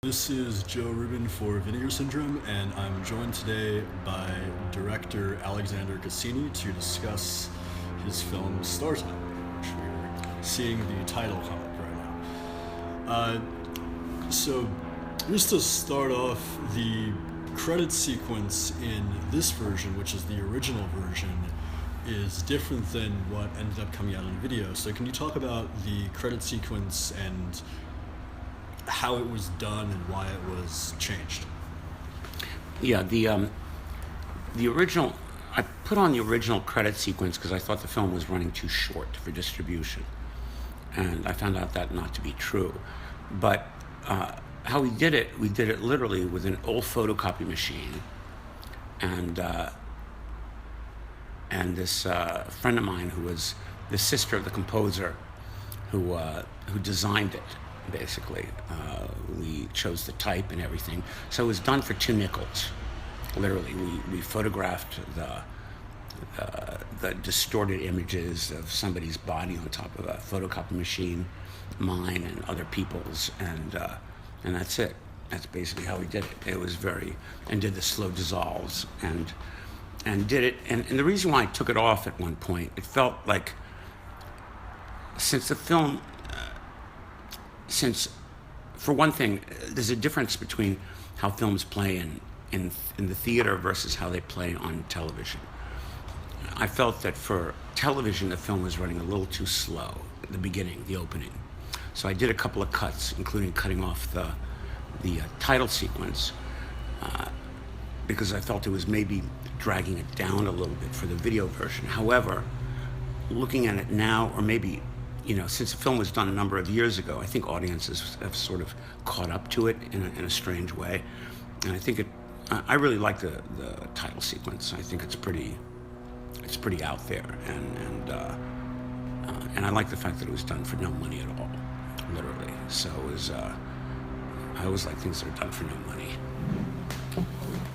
This is Joe Rubin for Vinegar Syndrome, and I'm joined today by director Alexander Cassini to discuss his film Stardom, which we're seeing the title comic right now. So, just to start off, the credit sequence in this version, which is the original version, is different than what ended up coming out on video. So can you talk about the credit sequence and how it was done and why it was changed? Yeah, the original. I put on the original credit sequence because I thought the film was running too short for distribution, and I found out that not to be true. But how we did it literally with an old photocopy machine, and this friend of mine who was the sister of the composer who designed it. Basically, we chose the type and everything, so it was done for 2 nickels. Literally, we photographed the distorted images of somebody's body on top of a photocopy machine, mine and other people's, and that's it. That's basically how we did it. It was and did the slow dissolves and did it. And the reason why I took it off at one point, it felt like since, for one thing, there's a difference between how films play in the theater versus how they play on television. I felt that for television, the film was running a little too slow at the beginning, the opening. So I did a couple of cuts, including cutting off the title sequence, because I felt it was maybe dragging it down a little bit for the video version. However, looking at it now, or maybe since the film was done a number of years ago, I think audiences have sort of caught up to it in a strange way. And I think I really like the title sequence. I think it's pretty out there. And I like the fact that it was done for no money at all, literally. So it was, I always like things that are done for no money.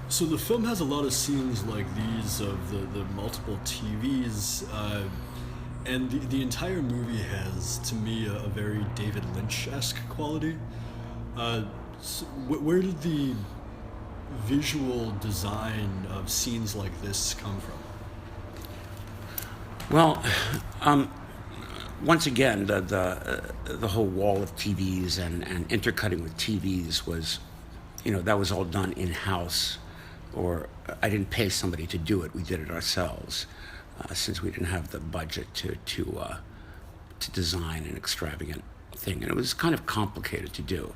So the film has a lot of scenes like these of the multiple TVs, and the entire movie has, to me, a very David Lynch-esque quality. So where did the visual design of scenes like this come from? Well, once again, the whole wall of TVs and intercutting with TVs was, that was all done in-house, or I didn't pay somebody to do it. We did it ourselves. Since we didn't have the budget to design an extravagant thing, and it was kind of complicated to do.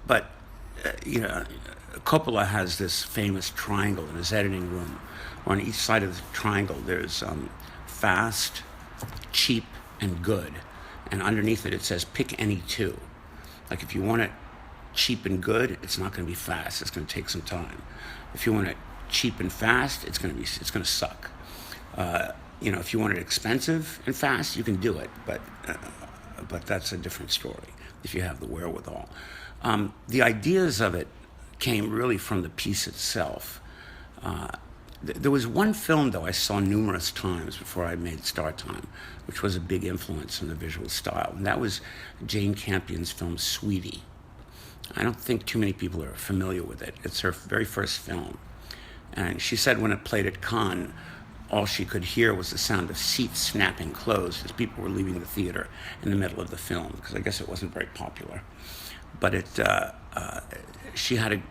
But Coppola has this famous triangle in his editing room, where on each side of the triangle there's fast, cheap, and good, and underneath it says pick any two. Like if you want it cheap and good, it's not going to be fast. It's going to take some time. If you want it cheap and fast, it's going to suck. If you want it expensive and fast, you can do it, but that's a different story if you have the wherewithal. The ideas of it came really from the piece itself. There was one film, though, I saw numerous times before I made Star Time, which was a big influence on the visual style, and that was Jane Campion's film Sweetie. I don't think too many people are familiar with it. It's her very first film. And she said when it played at Cannes, all she could hear was the sound of seats snapping closed as people were leaving the theater in the middle of the film, because I guess it wasn't very popular. But she had a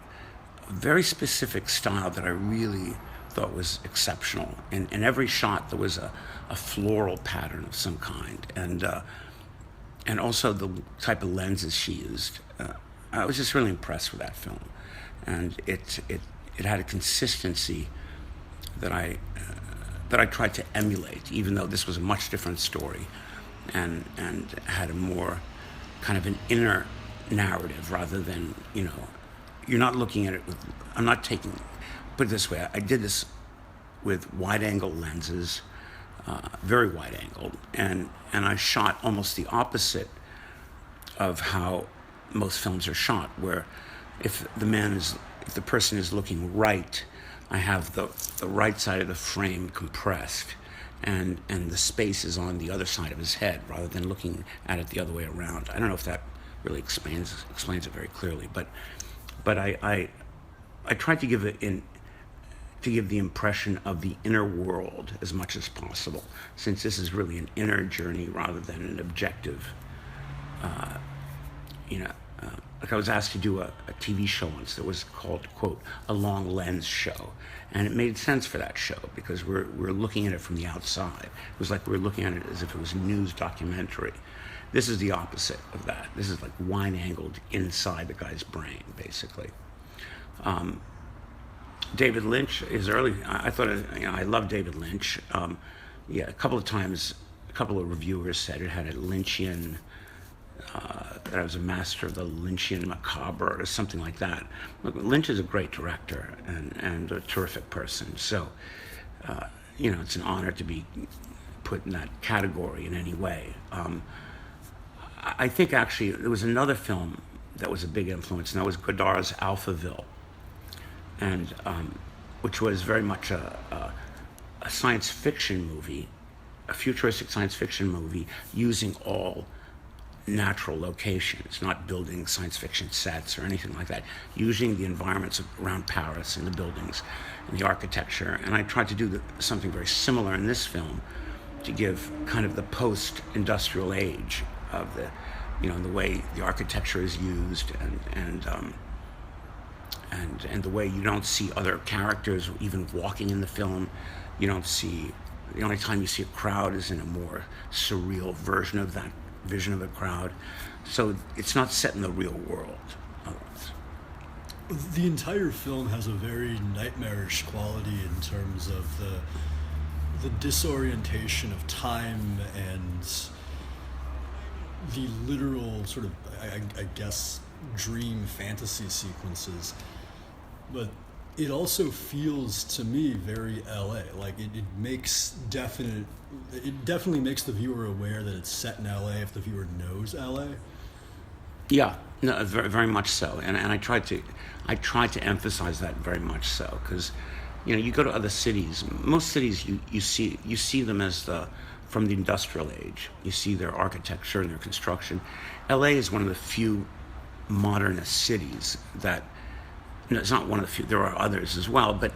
very specific style that I really thought was exceptional. In every shot, there was a floral pattern of some kind, and also the type of lenses she used. I was just really impressed with that film, and it had a consistency that I tried to emulate, even though this was a much different story, and had a more kind of an inner narrative rather than, you're not looking at it with, put it this way, I did this with wide-angle lenses, very wide-angled, and I shot almost the opposite of how most films are shot, where if the person is looking right, I have the right side of the frame compressed, and the space is on the other side of his head rather than looking at it the other way around. I don't know if that really explains it very clearly. But I tried to give the impression of the inner world as much as possible, since this is really an inner journey rather than an objective. Like I was asked to do a TV show once that was called, quote, a long lens show. And it made sense for that show because we're looking at it from the outside. It was like we were looking at it as if it was a news documentary. This is the opposite of that. This is like wine-angled inside the guy's brain, basically. David Lynch is early. I thought, I love David Lynch. A couple of times, a couple of reviewers said it had a Lynchian, that I was a master of the Lynchian macabre or something like that. Look, Lynch is a great director and a terrific person. So, it's an honor to be put in that category in any way. I think actually there was another film that was a big influence, and that was Godard's Alphaville, and which was very much a science fiction movie, a futuristic science fiction movie using all natural locations, not building science fiction sets or anything like that, using the environments around Paris and the buildings and the architecture. And I tried to do something very similar in this film to give kind of the post-industrial age of the way the architecture is used and the way you don't see other characters even walking in the film. You don't see, the only time you see a crowd is in a more surreal version of that vision of a crowd. So it's not set in the real world. The entire film has a very nightmarish quality in terms of the disorientation of time and the literal sort of, I guess, dream fantasy sequences. But it also feels to me very LA. Like it definitely makes the viewer aware that it's set in LA if the viewer knows LA. Yeah, no, very, very much so. And I tried to emphasize that very much so, because you go to other cities. Most cities you see them as from the industrial age. You see their architecture and their construction. LA is one of the few modernist cities that, it's not one of the few, there are others as well, but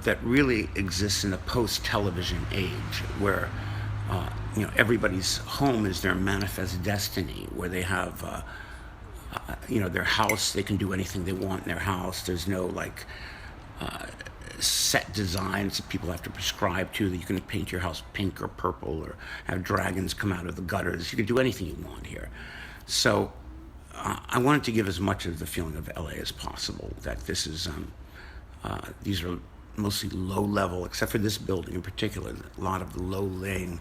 that really exists in a post-television age where everybody's home is their manifest destiny, where they have their house, they can do anything they want in their house. There's no set designs that people have to prescribe to, that you can paint your house pink or purple or have dragons come out of the gutters. You can do anything you want here. So I wanted to give as much of the feeling of LA as possible, that this is, these are mostly low level, except for this building in particular, a lot of low-laying,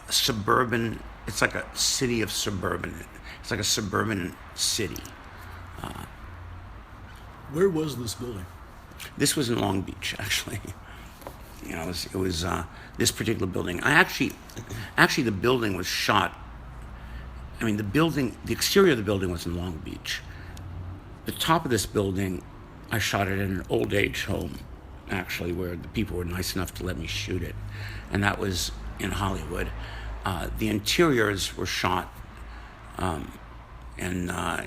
suburban, it's like a city of suburban, it's like a suburban city. Where was this building? This was in Long Beach, actually. It was this particular building. Actually, the building was shot. The exterior of the building was in Long Beach. The top of this building, I shot it in an old age home, actually, where the people were nice enough to let me shoot it. And that was in Hollywood. The interiors were shot and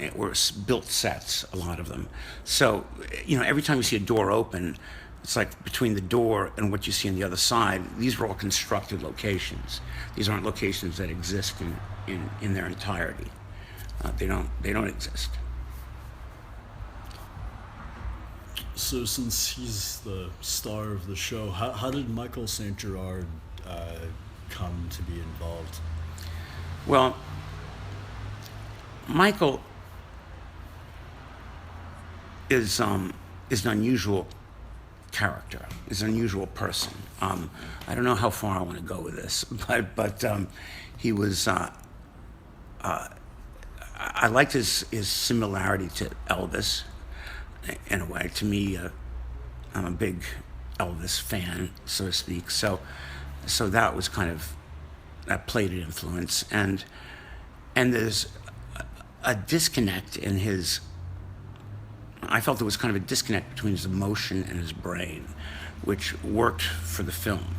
it were built sets, a lot of them. So, every time you see a door open, it's like between the door and what you see on the other side, these were all constructed locations. These aren't locations that exist in their entirety. They don't exist. So since he's the star of the show, how did Michael St. Gerard come to be involved? Well, Michael is an unusual character, is an unusual person. I don't know how far I want to go with this, but he was. I liked his similarity to Elvis, in a way. To me, I'm a big Elvis fan, so to speak. So that was that played an influence, and there's a disconnect in his. I felt there was kind of a disconnect between his emotion and his brain, which worked for the film.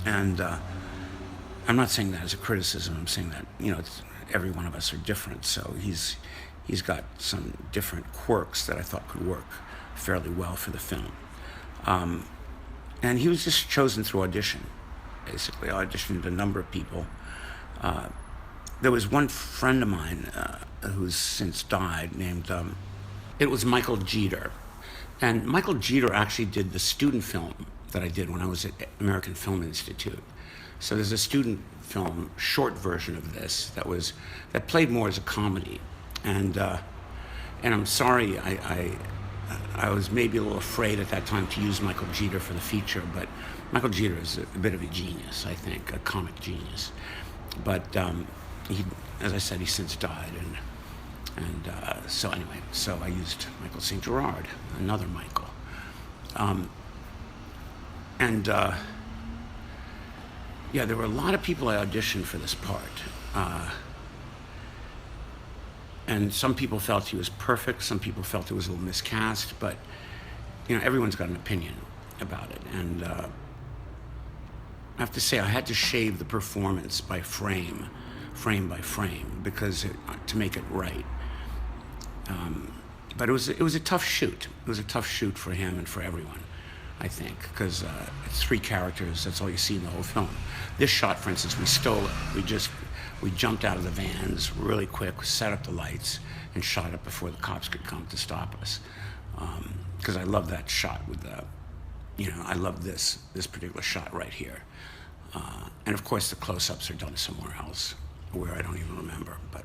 And I'm not saying that as a criticism. I'm saying that every one of us are different. So he's got some different quirks that I thought could work fairly well for the film. And he was just chosen through audition, basically. I auditioned a number of people. There was one friend of mine who's since died named, it was Michael Jeter. And Michael Jeter actually did the student film that I did when I was at American Film Institute. So there's a student film, short version of this that played more as a comedy. And I'm sorry, I was maybe a little afraid at that time to use Michael Jeter for the feature, but Michael Jeter is a bit of a genius, I think, a comic genius. But he, as I said, he since died, and so anyway, so I used Michael St. Gerard, another Michael. Yeah, there were a lot of people I auditioned for this part. And some people felt he was perfect, some people felt it was a little miscast, but, everyone's got an opinion about it. And I have to say, I had to shave the performance by frame by frame, because to make it right. But it was a tough shoot. It was a tough shoot for him and for everyone, I think, because it's 3 characters. That's all you see in the whole film. This shot, for instance, we stole it. We jumped out of the vans really quick, set up the lights, and shot it before the cops could come to stop us. Because I love that shot with I love this particular shot right here. And of course, the close-ups are done somewhere else, where I don't even remember. But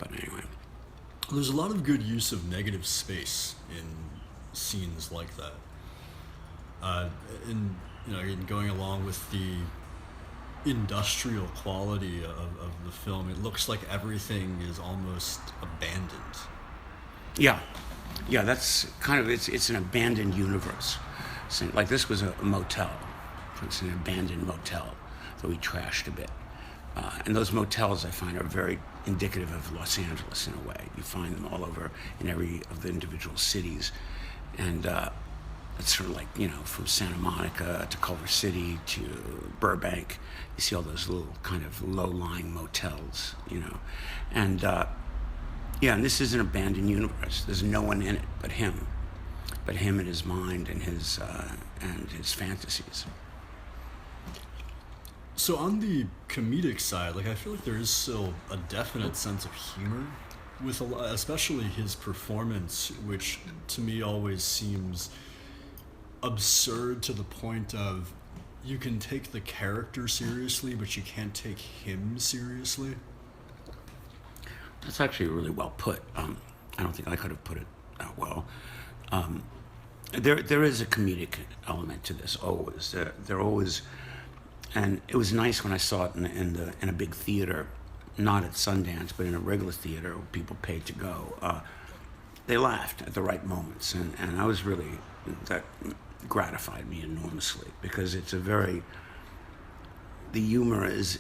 anyway. There's a lot of good use of negative space in scenes like that. In going along with the industrial quality of the film, it looks like everything is almost abandoned. Yeah, that's kind of, it's an abandoned universe. So, like, this was a motel. It's an abandoned motel that we trashed a bit. And those motels, I find, are very indicative of Los Angeles in a way. You find them all over in every of the individual cities. And it's sort of like, from Santa Monica to Culver City to Burbank, you see all those little kind of low-lying motels, And, and this is an abandoned universe. There's no one in it but him and his mind and his fantasies. So on the comedic side, I feel like there is still a definite sense of humor with especially his performance, which to me always seems absurd to the point of you can take the character seriously, but you can't take him seriously. That's actually really well put. I don't think I could have put it that well. There is a comedic element to this always. There always, and it was nice when I saw it in a big theater, not at Sundance, but in a regular theater where people paid to go. They laughed at the right moments, and I was really, that gratified me enormously, because it's the humor is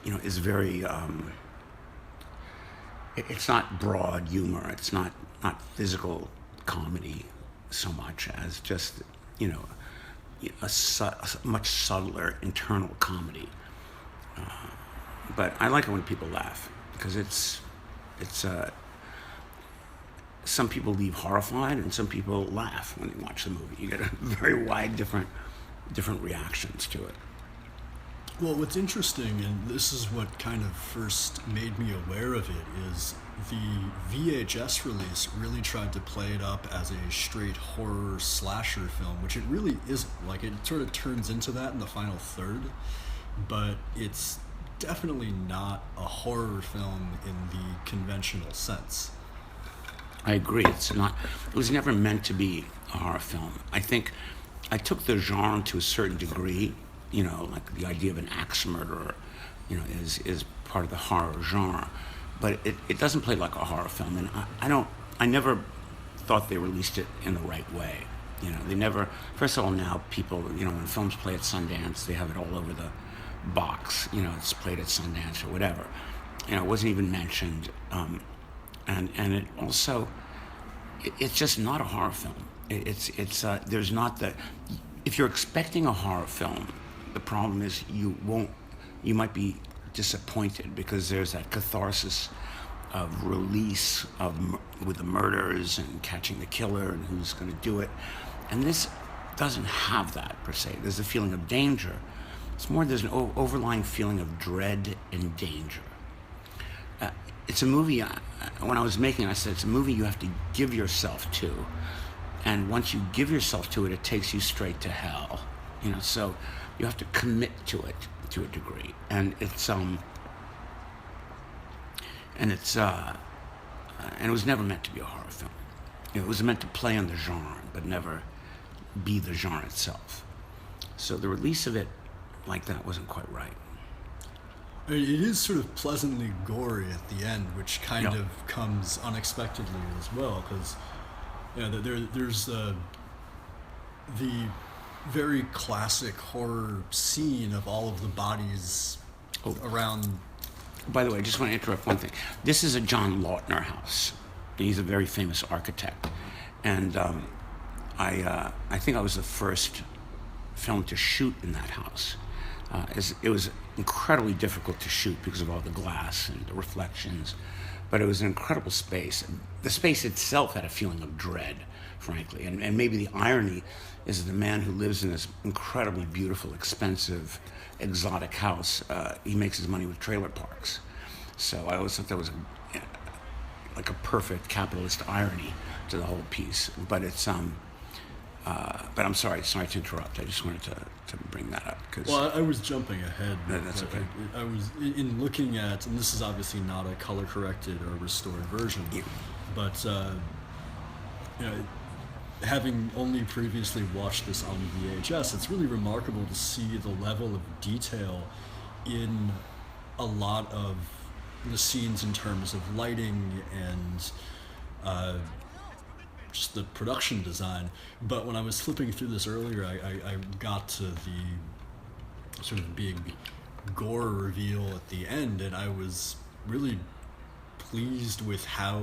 very, it's not broad humor. It's not physical comedy so much as just, a much subtler internal comedy. But I like it when people laugh, because it's some people leave horrified and some people laugh when they watch the movie. You get a very wide different reactions to it. Well, what's interesting, and this is what kind of first made me aware of it, is the VHS release really tried to play it up as a straight horror slasher film, which it really isn't. It sort of turns into that in the final third, but it's definitely not a horror film in the conventional sense. I agree. It was never meant to be a horror film. I think I took the genre to a certain degree, like the idea of an axe murderer, is part of the horror genre. But it doesn't play like a horror film. And I never thought they released it in the right way. They never, first of all, now people, when films play at Sundance, they have it all over the box, it's played at Sundance or whatever. It wasn't even mentioned. And it also, it's just not a horror film. There's not if you're expecting a horror film, the problem is you won't you might be disappointed because there's that catharsis of release with the murders and catching the killer and who's going to do it. And this doesn't have that per se. There's a feeling of danger. It's more there's an overlying feeling of dread and danger. It's a movie, when I was making it, I said it's a movie you have to give yourself to. And once you give yourself to it, it takes you straight to hell. So you have to commit to it to a degree. And and it was never meant to be a horror film. It was meant to play on the genre, but never be the genre itself. So the release of it like that wasn't quite right. It is sort of pleasantly gory at the end, which kind Yep. of comes unexpectedly as well, because there's the very classic horror scene of all of the bodies around. By the way, I just want to interrupt one thing. This is a John Lautner house. He's a very famous architect. And I think I was the first film to shoot in that house. It was incredibly difficult to shoot because of all the glass and the reflections, but it was an incredible space. The space itself had a feeling of dread, frankly, and maybe the irony is the man who lives in this incredibly beautiful, expensive, exotic house, he makes his money with trailer parks. So I always thought that was like a perfect capitalist irony to the whole piece. But it's but I'm sorry to interrupt. I just wanted to bring that up. Well, I was jumping ahead. No, that's Like, okay. I was in looking at, and this is obviously not a color-corrected or restored version, Yeah. but having only previously watched this on VHS, it's really remarkable to see the level of detail in a lot of the scenes in terms of lighting and just the production design. But when I was flipping through this earlier, I got to the sort of big gore reveal at the end, and I was really pleased with how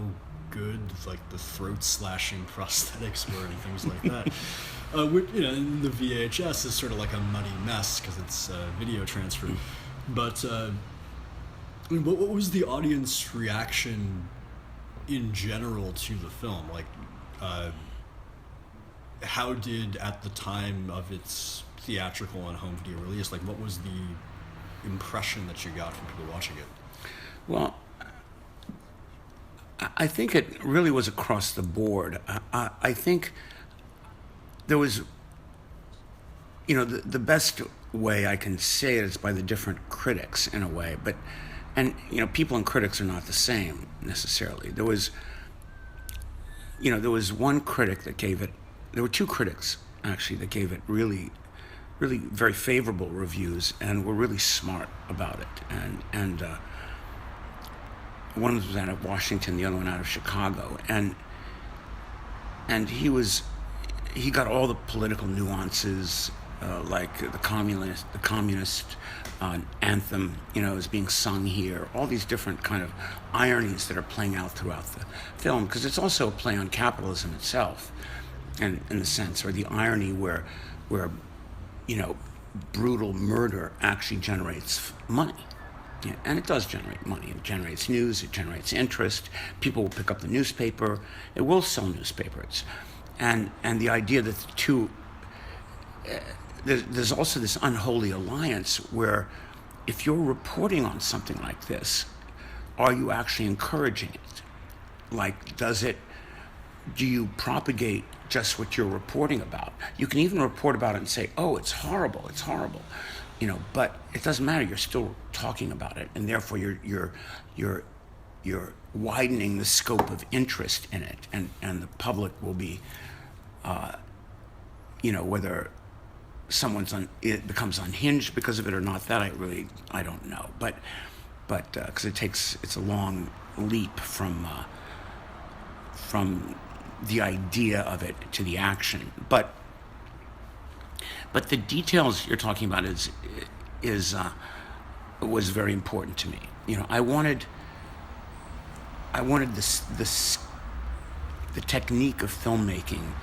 good like the throat slashing prosthetics were and things like that. Which, in the VHS is sort of like a muddy mess because it's video transfer. But what was the audience reaction in general to the film? Like, how did, at the time of its theatrical and home video release, like what was the impression that you got from people watching it? Well, I think it really was across the board. I think there was, the best way I can say it is by the different critics in a way, and people and critics are not the same necessarily. There was one critic that gave it, there were two critics actually that gave it really, really very favorable reviews and were really smart about it. And one was out of Washington, the other one out of Chicago, and he got all the political nuances, like the communist anthem, is being sung here. All these different kind of ironies that are playing out throughout the film, because it's also a play on capitalism itself, and in the sense, or the irony where brutal murder actually generates money. Yeah, and it does generate money. It generates news. It generates interest. People will pick up the newspaper. It will sell newspapers, and the idea that the two there's also this unholy alliance where, if you're reporting on something like this, are you actually encouraging it? Like, do you propagate just what you're reporting about? You can even report about it and say, "Oh, it's horrible. It's horrible." But it doesn't matter. You're still talking about it, and therefore you're widening the scope of interest in it, and the public will be, whether it becomes unhinged because of it or not. That I don't know. But because it's a long leap from the idea of it to the action, but the details you're talking about was very important to me. I wanted the technique of filmmaking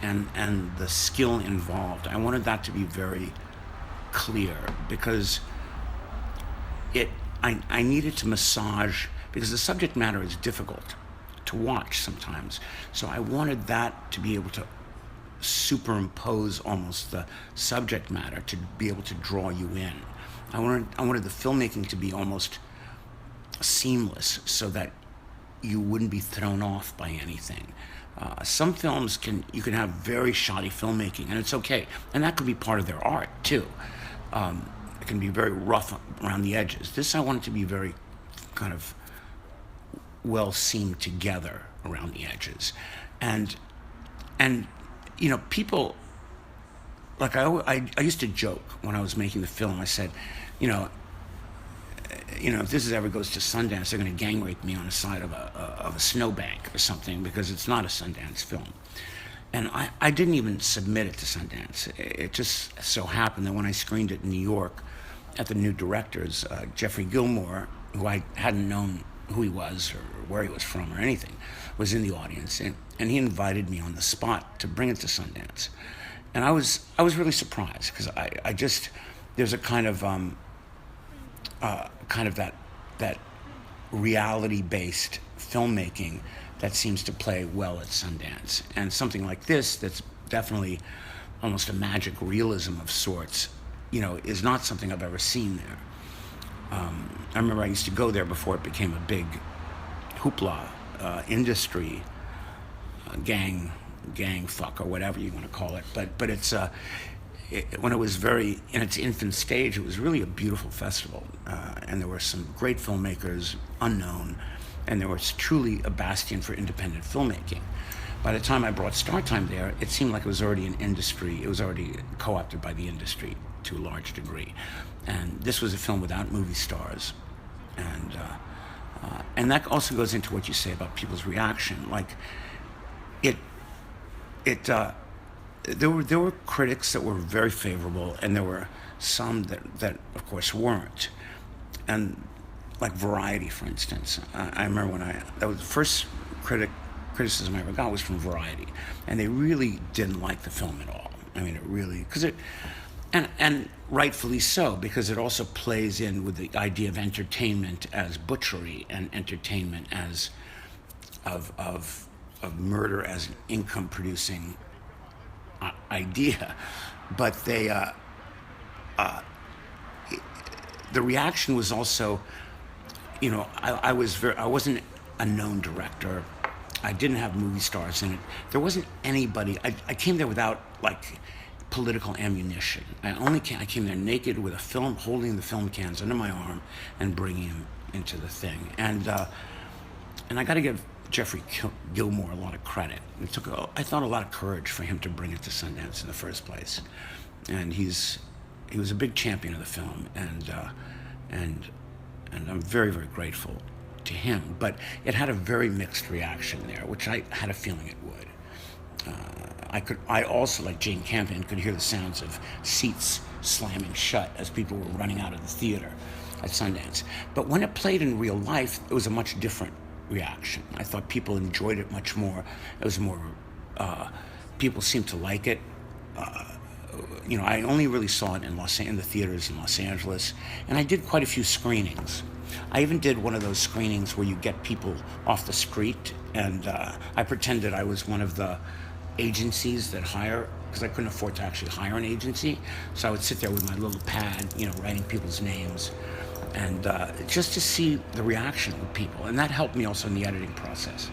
and the skill involved. I wanted that to be very clear, because I needed to massage, because the subject matter is difficult to watch sometimes. So I wanted that to be able to superimpose almost the subject matter, to be able to draw you in. I wanted the filmmaking to be almost seamless, so that you wouldn't be thrown off by anything. Some films you can have very shoddy filmmaking, and it's okay, and that could be part of their art too. It can be very rough around the edges. This, I want it to be very kind of well seamed together around the edges, and people, like I used to joke when I was making the film. I said, if this ever goes to Sundance, they're going to gang rape me on the side of a snowbank or something, because it's not a Sundance film. And I didn't even submit it to Sundance. It just so happened that when I screened it in New York at the New Directors, Jeffrey Gilmore, who I hadn't known who he was or where he was from or anything, was in the audience, and he invited me on the spot to bring it to Sundance. And I was really surprised, because I just, there's a kind of that reality-based filmmaking that seems to play well at Sundance. And something like this, that's definitely almost a magic realism of sorts, is not something I've ever seen there. I remember I used to go there before it became a big hoopla industry, gang fuck, or whatever you want to call it. But it's when it was very in its infant stage, it was really a beautiful festival, and there were some great filmmakers, unknown, and there was truly a bastion for independent filmmaking. By the time I brought Star Time there, it seemed like it was already an industry. It was already co-opted by the industry to a large degree. And this was a film without movie stars. And that also goes into what you say about people's reaction. Like, there were critics that were very favorable, and there were some that of course weren't. And like Variety, for instance, I remember that was the first criticism I ever got was from Variety, and they really didn't like the film at all. I mean, it really, because and rightfully so, because it also plays in with the idea of entertainment as butchery, and entertainment as of murder as an income-producing idea. But the reaction was also, I wasn't a known director. I didn't have movie stars in it. There wasn't anybody. I came there without like political ammunition. I came there naked with a film, holding the film cans under my arm and bringing him into the thing. And I got to give Jeffrey Gilmore a lot of credit. It took, I thought, a lot of courage for him to bring it to Sundance in the first place. And he was a big champion of the film, and I'm very, very grateful to him. But it had a very mixed reaction there, which I had a feeling it would. I also, like Jane Campion, could hear the sounds of seats slamming shut as people were running out of the theater at Sundance. But when it played in real life, it was a much different reaction. I thought people enjoyed it much more. It was more, people seemed to like it. I only really saw it in the theaters in Los Angeles, and I did quite a few screenings. I even did one of those screenings where you get people off the street, and I pretended I was one of the agencies that hire, because I couldn't afford to actually hire an agency, so I would sit there with my little pad, writing people's names, and just to see the reaction of people. And that helped me also in the editing process,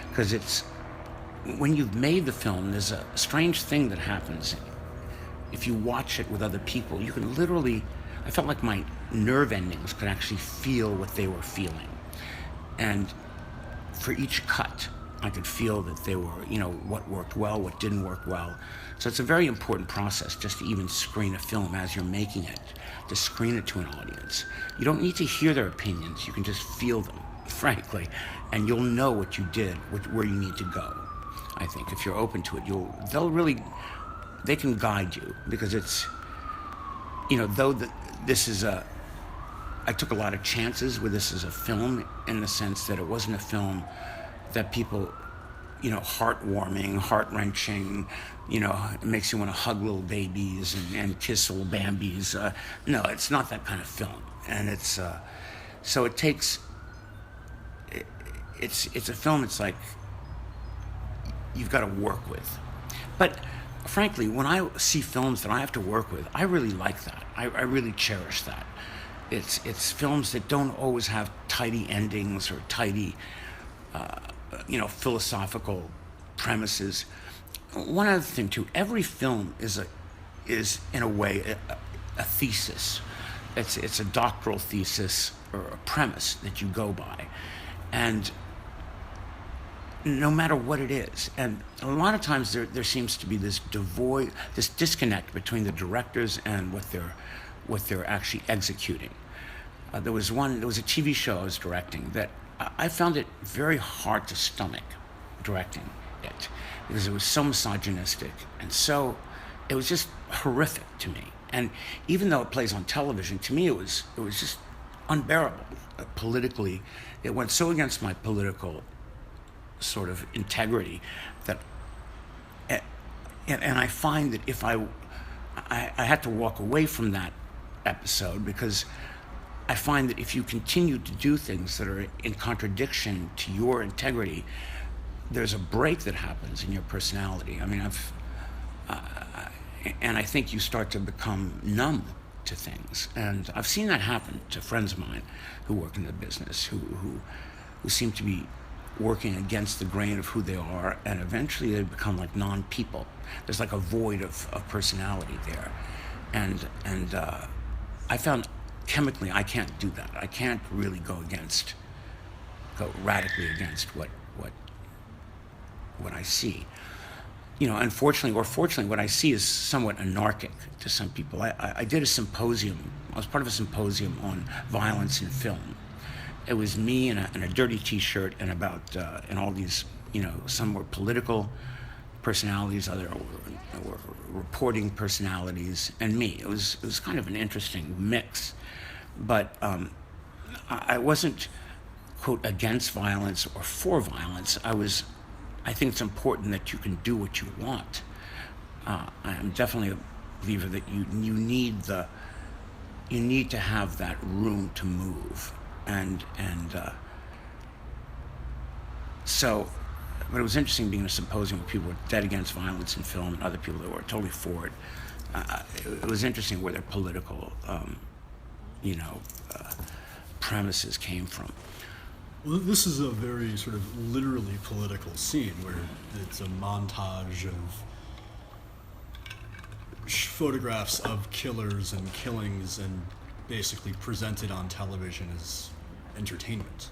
because it's, when you've made the film, there's a strange thing that happens. If you watch it with other people, you can literally, I felt like my nerve endings could actually feel what they were feeling. And for each cut, I could feel that they were, what worked well, what didn't work well. So it's a very important process just to even screen a film as you're making it, to screen it to an audience. You don't need to hear their opinions, you can just feel them, frankly, and you'll know what you did, where you need to go. I think if you're open to it, they can guide you, because it's, I took a lot of chances with this as a film, in the sense that it wasn't a film that people, heartwarming, heart-wrenching, it makes you want to hug little babies and kiss little Bambis. No, it's not that kind of film. and it's so it takes. It's a film. It's like you've got to work with, but frankly, when I see films that I have to work with, I really like that. I really cherish that. It's films that don't always have tidy endings or tidy, philosophical premises. One other thing too, every film is in a way a thesis. It's a doctoral thesis or a premise that you go by, and no matter what it is. And a lot of times there seems to be this disconnect between the directors and what they're actually executing. There was a TV show I was directing that I found it very hard to stomach directing it, because it was so misogynistic and it was just horrific to me. And even though it plays on television, to me it was just unbearable politically. It went so against my political sort of integrity that, and I find that if I had to walk away from that episode, because I find that if you continue to do things that are in contradiction to your integrity, there's a break that happens in your personality. I mean, and I think you start to become numb to things. And I've seen that happen to friends of mine who work in the business, who seem to be working against the grain of who they are, and eventually they become like non-people. There's like a void of personality there. And I found chemically I can't do that. I can't really go radically against what I see. Unfortunately or fortunately, what I see is somewhat anarchic to some people. I did a symposium. I was part of a symposium on violence in film. It was me in a dirty T-shirt and and all these, some were political personalities, other were reporting personalities, and me. It was kind of an interesting mix, but I wasn't, quote, against violence or for violence. I think it's important that you can do what you want. I'm definitely a believer that you need to have that room to move, but it was interesting being in a symposium where people were dead against violence in film and other people that were totally for it. It was interesting where their political, premises came from. Well, this is a very sort of literally political scene where it's a montage of photographs of killers and killings and basically presented on television as entertainment.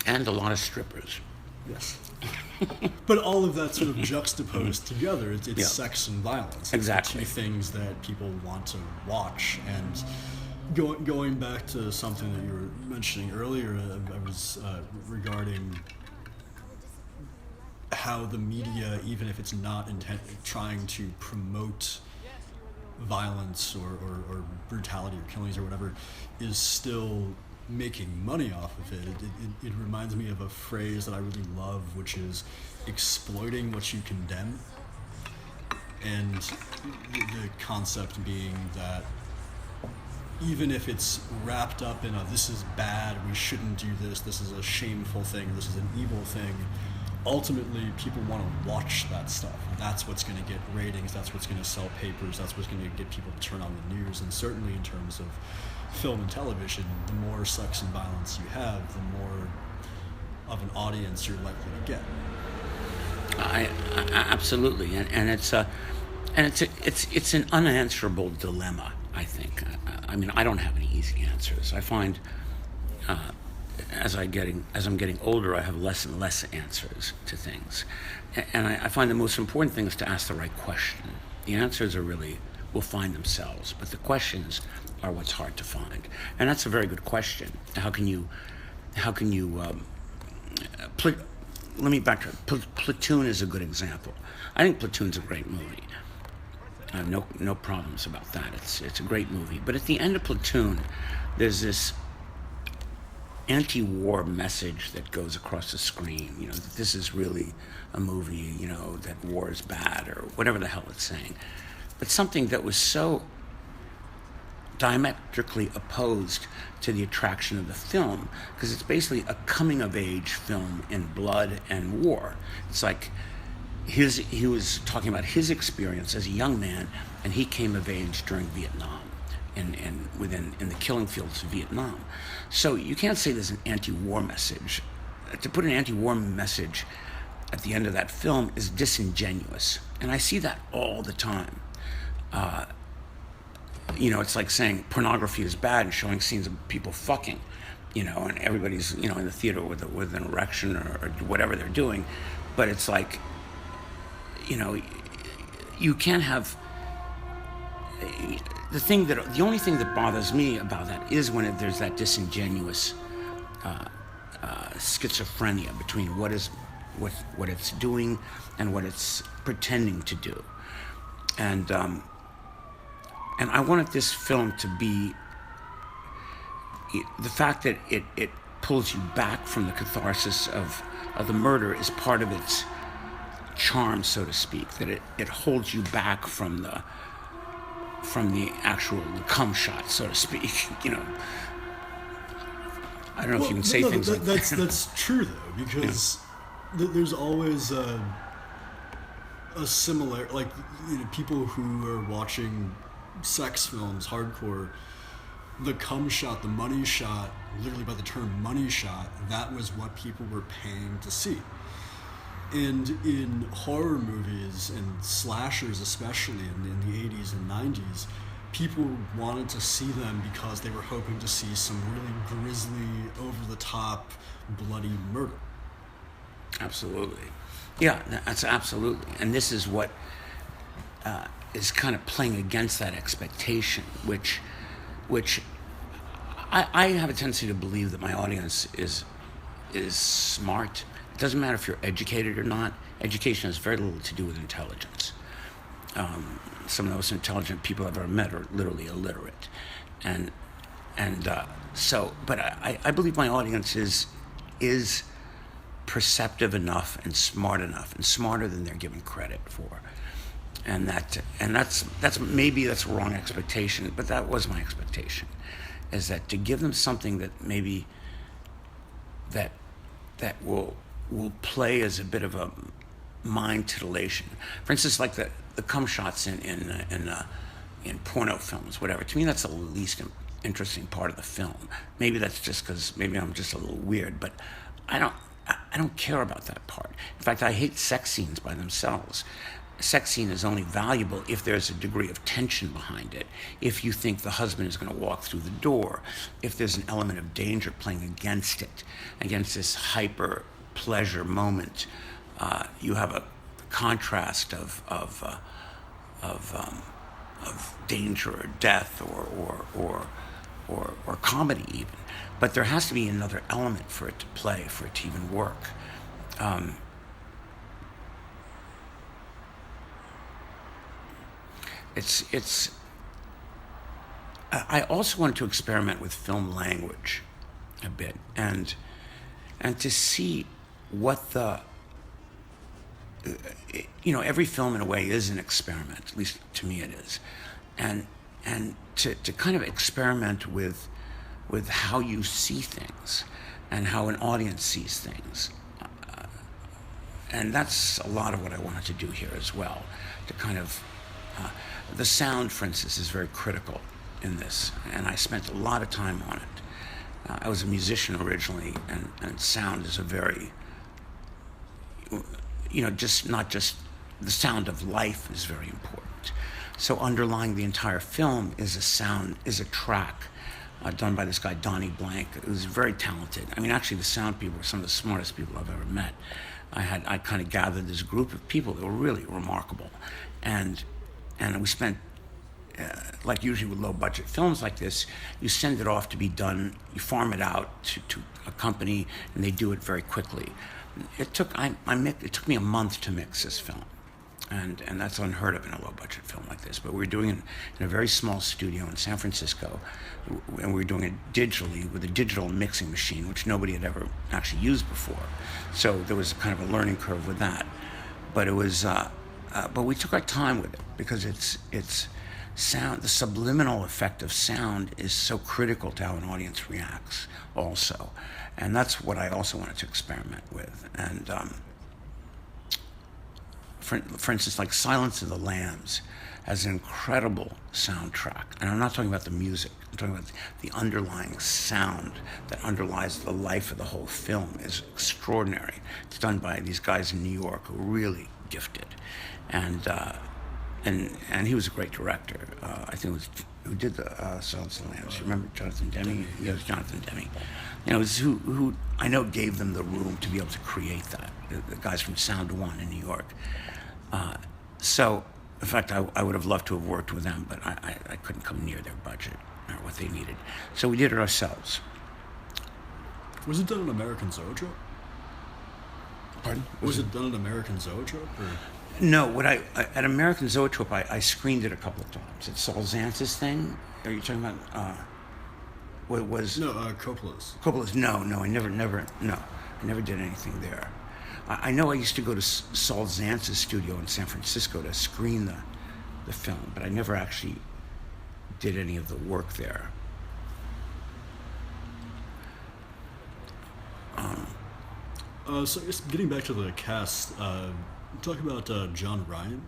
And a lot of strippers. Yes. But all of that sort of juxtaposed together, it's sex and violence. Exactly. Two things that people want to watch. And going back to something that you were mentioning earlier, I was regarding how the media, even if it's not trying to promote violence or brutality or killings or whatever, is still making money off of it. It reminds me of a phrase that I really love, which is exploiting what you condemn. And the concept being that even if it's wrapped up in this is bad, we shouldn't do this is a shameful thing, this is an evil thing, ultimately people want to watch that stuff. That's what's going to get ratings, that's what's going to sell papers, that's what's going to get people to turn on the news. And certainly in terms of film and television, the more sex and violence you have, the more of an audience you're likely to get. I absolutely, and it's an unanswerable dilemma, I think. I mean, I don't have any easy answers. I find as I'm getting older, I have less and less answers to things, and I find the most important thing is to ask the right question. The answers will find themselves, but the questions are what's hard to find, and that's a very good question. How can you let me backtrack. Platoon is a good example. I think Platoon's a great movie. I have no problems about that. It's a great movie. But at the end of Platoon, there's this anti-war message that goes across the screen. That this is really a movie, that war is bad or whatever the hell it's saying. But something that was so diametrically opposed to the attraction of the film, because it's basically a coming-of-age film in blood and war. It's like he was talking about his experience as a young man, and he came of age during Vietnam, in the killing fields of Vietnam. So you can't say there's an anti-war message. To put an anti-war message at the end of that film is disingenuous, and I see that all the time. It's like saying pornography is bad and showing scenes of people fucking, and everybody's, in the theater with an erection or whatever they're doing. But it's like, you can't have, the only thing that bothers me about that is when there's that disingenuous schizophrenia between what it's doing and what it's pretending to do. And I wanted this film to be, the fact that it pulls you back from the catharsis of the murder is part of its charm, so to speak, that it holds you back from the actual cum shot, so to speak. I don't know if you can say things like that. That's true, though, because there's always a similar, like, people who are watching sex films, hardcore, the cum shot, the money shot, literally by the term money shot, that was what people were paying to see. And in horror movies and slashers, especially in the 80s and 90s, people wanted to see them because they were hoping to see some really grisly, over-the-top, bloody murder. Absolutely. Yeah, that's absolutely. And this is what is kind of playing against that expectation, which I have a tendency to believe that my audience is smart. It doesn't matter if you're educated or not. Education has very little to do with intelligence. Some of the most intelligent people I've ever met are literally illiterate. But I believe my audience is perceptive enough and smart enough, and smarter than they're given credit for. And that's maybe that's a wrong expectation, but that was my expectation, is that to give them something that maybe that will play as a bit of a mind titillation. For instance, like the cum shots in porno films, whatever. To me, that's the least interesting part of the film. Maybe that's just because maybe I'm just a little weird, but I don't care about that part. In fact, I hate sex scenes by themselves. A sex scene is only valuable if there's a degree of tension behind it, if you think the husband is going to walk through the door, if there's an element of danger playing against it, against this hyper pleasure moment. You have a contrast of danger or death or comedy even, but there has to be another element for it to play, for it to even work. I also wanted to experiment with film language a bit, and to see what every film in a way is an experiment, at least to me it is, and to kind of experiment with how you see things and how an audience sees things. And that's a lot of what I wanted to do here as well, to kind of, the sound, for instance, is very critical in this, and I spent a lot of time on it. I was a musician originally, and sound is a very, just not just the sound of life is very important. So underlying the entire film is a track done by this guy, Donnie Blank, who's very talented. I mean, actually, the sound people are some of the smartest people I've ever met. I kind of gathered this group of people that were really remarkable. And we spent, like usually with low-budget films like this, you send it off to be done, you farm it out to a company, and they do it very quickly. It took me a month to mix this film, and that's unheard of in a low-budget film like this. But we were doing it in a very small studio in San Francisco, and we were doing it digitally with a digital mixing machine, which nobody had ever actually used before. So there was kind of a learning curve with that. But it was, but we took our time with it because it's sound, the subliminal effect of sound is so critical to how an audience reacts also. And that's what I also wanted to experiment with. And for instance, like Silence of the Lambs has an incredible soundtrack. And I'm not talking about the music, I'm talking about the underlying sound that underlies the life of the whole film is extraordinary. It's done by these guys in New York who are really gifted. And he was a great director. I think it was who did the Silence of the Lambs. You remember Jonathan Demme? Yeah, it was Jonathan Demme. You know, it was who I know gave them the room to be able to create that. The guys from Sound One in New York. So, in fact, I would have loved to have worked with them, but I couldn't come near their budget or what they needed. So we did it ourselves. Was it done in American Zoetrope? Pardon? Was it done in American Zoetrope? Or? No, at American Zoetrope, I screened it a couple of times. It's Saul Zantz's thing. Are you talking about what it was? No, Coppola's. Coppola's. No, I never did anything there. I know I used to go to Saul Zantz's studio in San Francisco to screen the film, but I never actually did any of the work there. So just getting back to the cast, talk about John Ryan.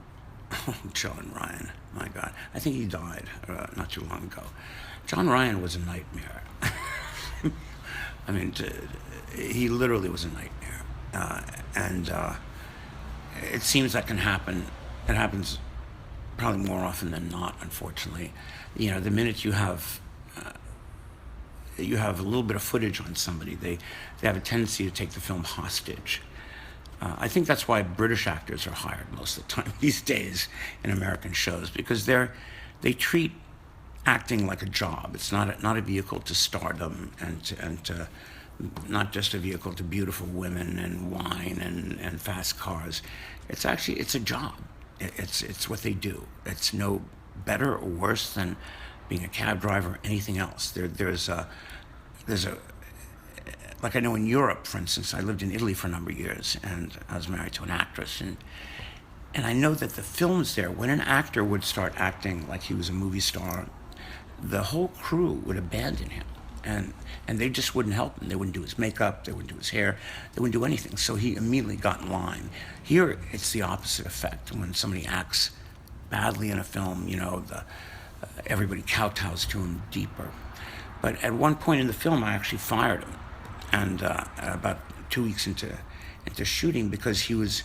Oh, John Ryan, my God. I think he died not too long ago. John Ryan was a nightmare. I mean, he literally was a nightmare. And it seems that can happen. It happens probably more often than not, unfortunately. You know, the minute you have a little bit of footage on somebody, they have a tendency to take the film hostage. I think that's why British actors are hired most of the time these days in American shows, because they treat acting like a job. It's not a vehicle to stardom and to not just a vehicle to beautiful women and wine and fast cars. It's a job. It's what they do. It's no better or worse than being a cab driver or anything else. There's a like I know in Europe, for instance, I lived in Italy for a number of years, and I was married to an actress, and I know that the films there, when an actor would start acting like he was a movie star, the whole crew would abandon him, and they just wouldn't help him. They wouldn't do his makeup, they wouldn't do his hair, they wouldn't do anything. So he immediately got in line. Here, it's the opposite effect. When somebody acts badly in a film, you know, everybody kowtows to him deeper. But at one point in the film, I actually fired him. And about 2 weeks into shooting, because he was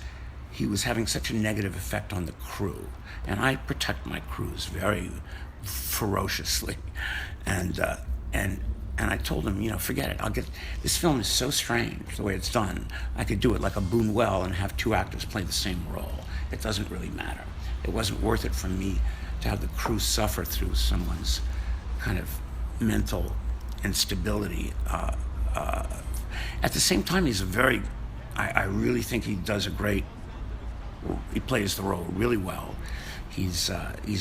having such a negative effect on the crew, and I protect my crews very ferociously, and I told him, you know, forget it. This film is so strange the way it's done. I could do it like a Buñuel and have two actors play the same role. It doesn't really matter. It wasn't worth it for me to have the crew suffer through someone's kind of mental instability. At the same time, I really think he plays the role really well. He's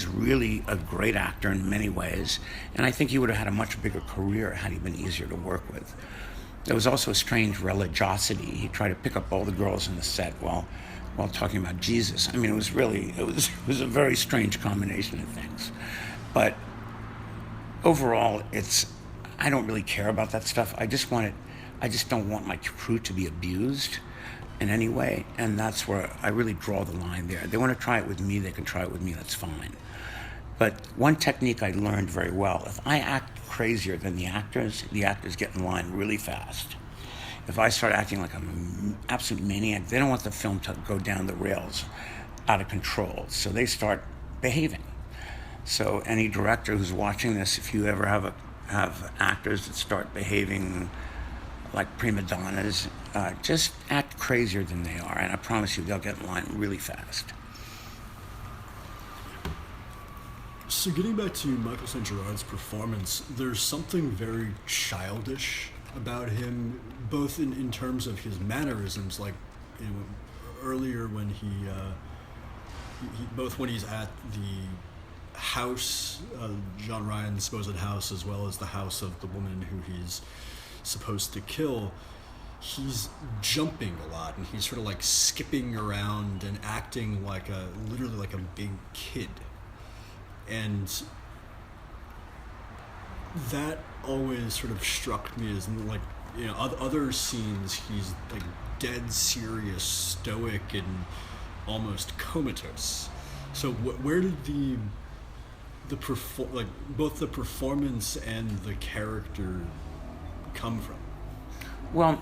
really a great actor in many ways, and I think he would have had a much bigger career had he been easier to work with. There was also a strange religiosity. He tried to pick up all the girls in the set while talking about Jesus. I mean, it was a very strange combination of things. But overall, I don't really care about that stuff. I just don't want my crew to be abused in any way, and that's where I really draw the line there. They want to try it with me, they can try it with me, that's fine. But one technique I learned very well, if I act crazier than the actors get in line really fast. If I start acting like I'm an absolute maniac, they don't want the film to go down the rails out of control, so they start behaving. So any director who's watching this, if you ever have actors that start behaving like prima donnas, just act crazier than they are, and I promise you they'll get in line really fast. So getting back to Michael St. Gerard's performance, there's something very childish about him, both in terms of his mannerisms, like, you know, earlier when he both when he's at the house, John Ryan's supposed house, as well as the house of the woman who he's supposed to kill, he's jumping a lot, and he's sort of like skipping around and acting literally like a big kid. And that always sort of struck me as, like, you know, other scenes he's like dead serious, stoic, and almost comatose. So where did like both the performance and the character come from? Well,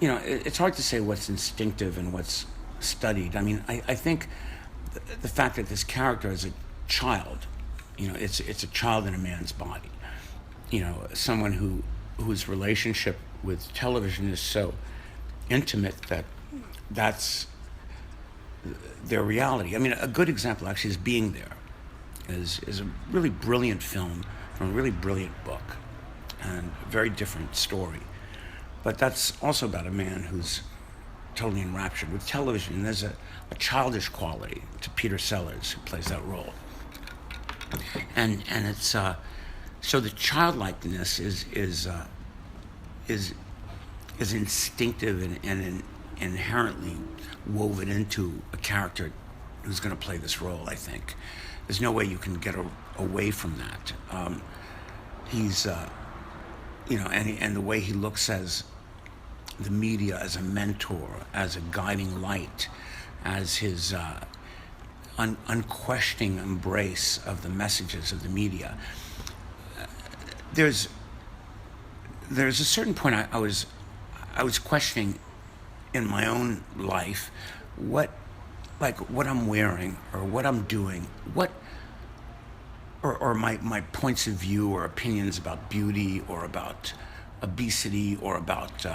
you know, it's hard to say what's instinctive and what's studied. I mean, I think the fact that this character is a child, you know, it's a child in a man's body. You know, someone whose relationship with television is so intimate that that's their reality. I mean, a good example actually is Being There, is a really brilliant film from a really brilliant book, and a very different story. But that's also about a man who's totally enraptured with television. And there's a childish quality to Peter Sellers, who plays that role. And it's so the childlikeness is instinctive and inherently woven into a character who's going to play this role. I think there's no way you can get away from that. He's you know, and the way he looks as the media as a mentor, as a guiding light, as his unquestioning embrace of the messages of the media. There's a certain point I was questioning in my own life what I'm wearing or what I'm doing, or my points of view or opinions about beauty or about obesity or about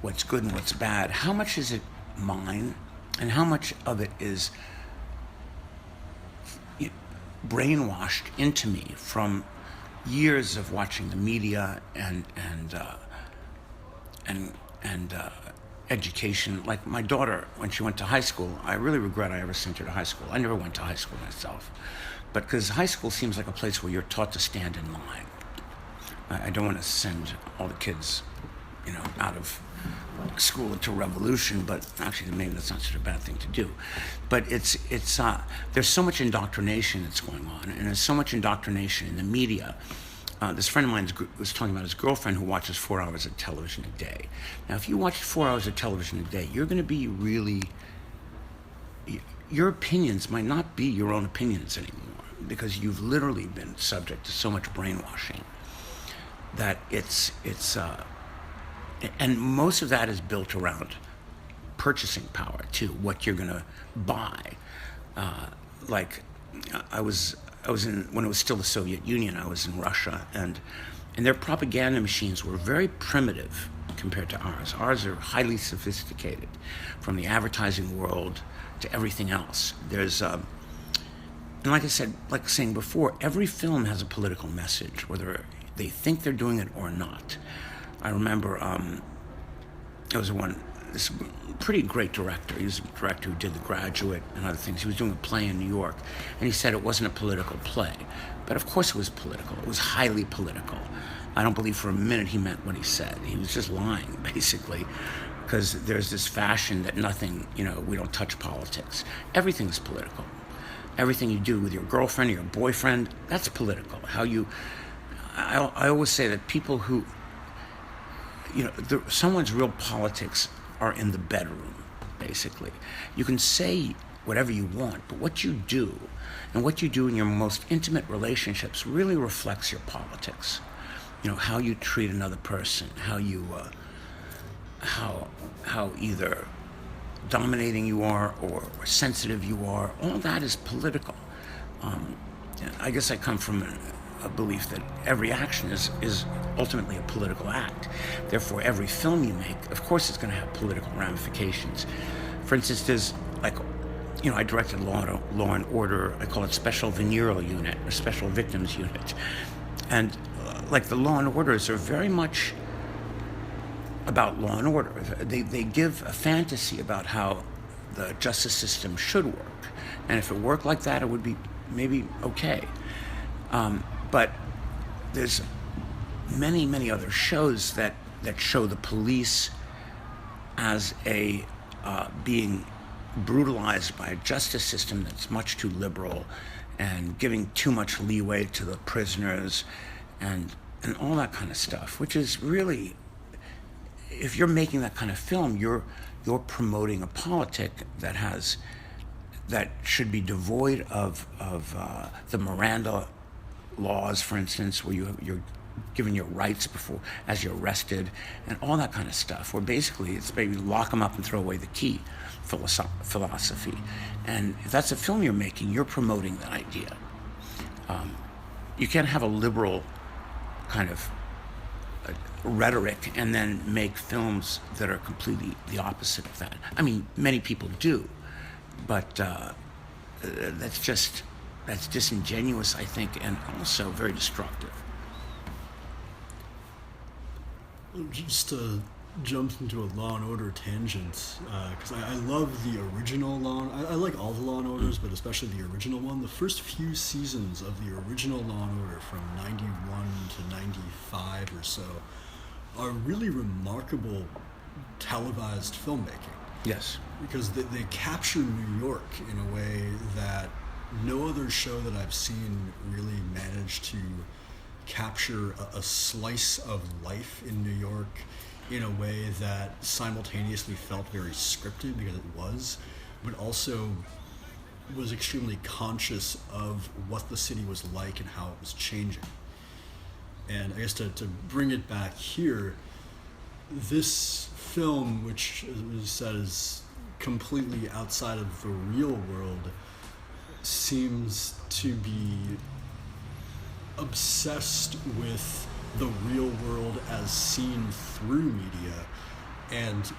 what's good and what's bad. How much is it mine, and how much of it is brainwashed into me from years of watching the media and education. Like my daughter, when she went to high school, I really regret I ever sent her to high school. I never went to high school myself, but because high school seems like a place where you're taught to stand in line. I don't want to send all the kids, you know, out of school into revolution, but actually maybe that's not such a bad thing to do. But it's there's so much indoctrination that's going on, and there's so much indoctrination in the media. This friend of mine was talking about his girlfriend who watches 4 hours of television a day. Now, if you watch 4 hours of television a day, you're going to be really, your opinions might not be your own opinions anymore, because you've literally been subject to so much brainwashing that it's and most of that is built around purchasing power too, what you're going to buy. Like I was in, when it was still the Soviet Union, I was in Russia, and their propaganda machines were very primitive compared to ours. Ours are highly sophisticated, from the advertising world to everything else. There's and like I said, like saying before, every film has a political message, whether they think they're doing it or not. I remember there was this pretty great director. He was a director who did The Graduate and other things. He was doing a play in New York, and he said it wasn't a political play. But of course it was political. It was highly political. I don't believe for a minute he meant what he said. He was just lying, basically, because there's this fashion that nothing, you know, we don't touch politics. Everything's political. Everything you do with your girlfriend or your boyfriend, that's political. I always say that people who, you know, someone's real politics are in the bedroom, basically. You can say whatever you want, but what you do, and what you do in your most intimate relationships, really reflects your politics. You know, how you treat another person, how you, how either dominating you are or sensitive you are, all that is political. I guess I come from a belief that every action is ultimately a political act. Therefore, every film you make, of course, is going to have political ramifications. For instance, there's like, you know, I directed Law and Order. I call it Special Venereal Unit or Special Victims Unit, and like the Law and Orders are very much about law and order. They give a fantasy about how the justice system should work, and if it worked like that, it would be maybe okay. But there's many other shows that show the police as a being brutalized by a justice system that's much too liberal and giving too much leeway to the prisoners and all that kind of stuff, which is really, if you're making that kind of film, you're promoting a politic that should be devoid of the Miranda laws, for instance, where you're given your rights before as you're arrested, and all that kind of stuff. Where basically it's maybe lock them up and throw away the key philosophy. And if that's a film you're making, you're promoting that idea. You can't have a liberal kind of rhetoric and then make films that are completely the opposite of that. I mean, many people do, but that's disingenuous, I think, and also very destructive. Just to jump into a Law and Order tangent, because I love the original Law. I like all the Law and Orders, but especially the original one. The first few seasons of the original Law and Order, from 91 to 95 or so, are really remarkable televised filmmaking. Yes. Because they capture New York in a way that no other show that I've seen really managed to capture a slice of life in New York in a way that simultaneously felt very scripted, because it was, but also was extremely conscious of what the city was like and how it was changing. And I guess to bring it back here, this film, which as said is completely outside of the real world, seems to be obsessed with the real world as seen through media, and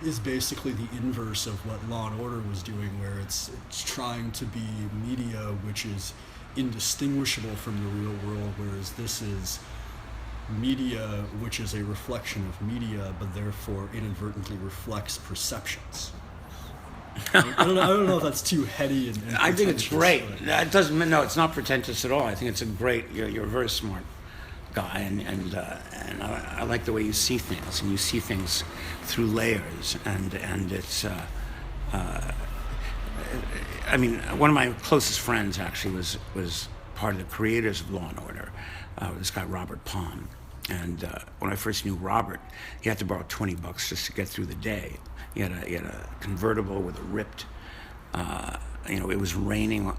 is basically the inverse of what Law and Order was doing, where it's trying to be media which is indistinguishable from the real world, whereas this is media which is a reflection of media, but therefore inadvertently reflects perceptions. I don't know if that's too heady and I think it's great. It doesn't. No, it's not pretentious at all. I think it's a great. You're a very smart guy, and I like the way you see things, and you see things through layers, and it's. I mean, one of my closest friends actually was part of the creators of Law and Order. This guy Robert Palm, and when I first knew Robert, he had to borrow $20 just to get through the day. He had a convertible with a ripped, it was raining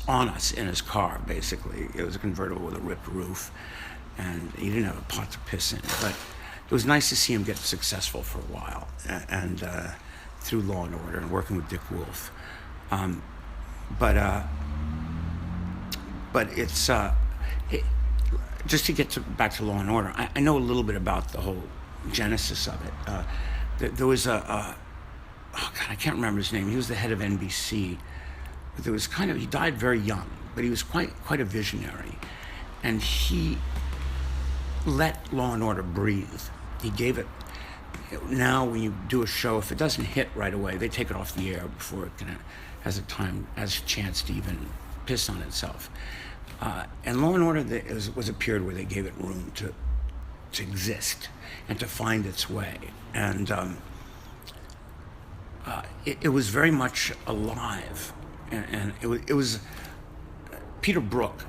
on us in his car, basically. It was a convertible with a ripped roof, and he didn't have a pot to piss in. But it was nice to see him get successful for a while, and through Law and Order and working with Dick Wolf. But it's, just to get back to Law and Order, I know a little bit about the whole genesis of it. There was oh God, I can't remember his name. He was the head of NBC. But there was he died very young, but he was quite a visionary. And he let Law and Order breathe. He gave it, now when you do a show, if it doesn't hit right away, they take it off the air before it has a chance to even piss on itself. And Law and Order was a period where they gave it room to exist and to find its way. And it was very much alive. And it was Peter Brook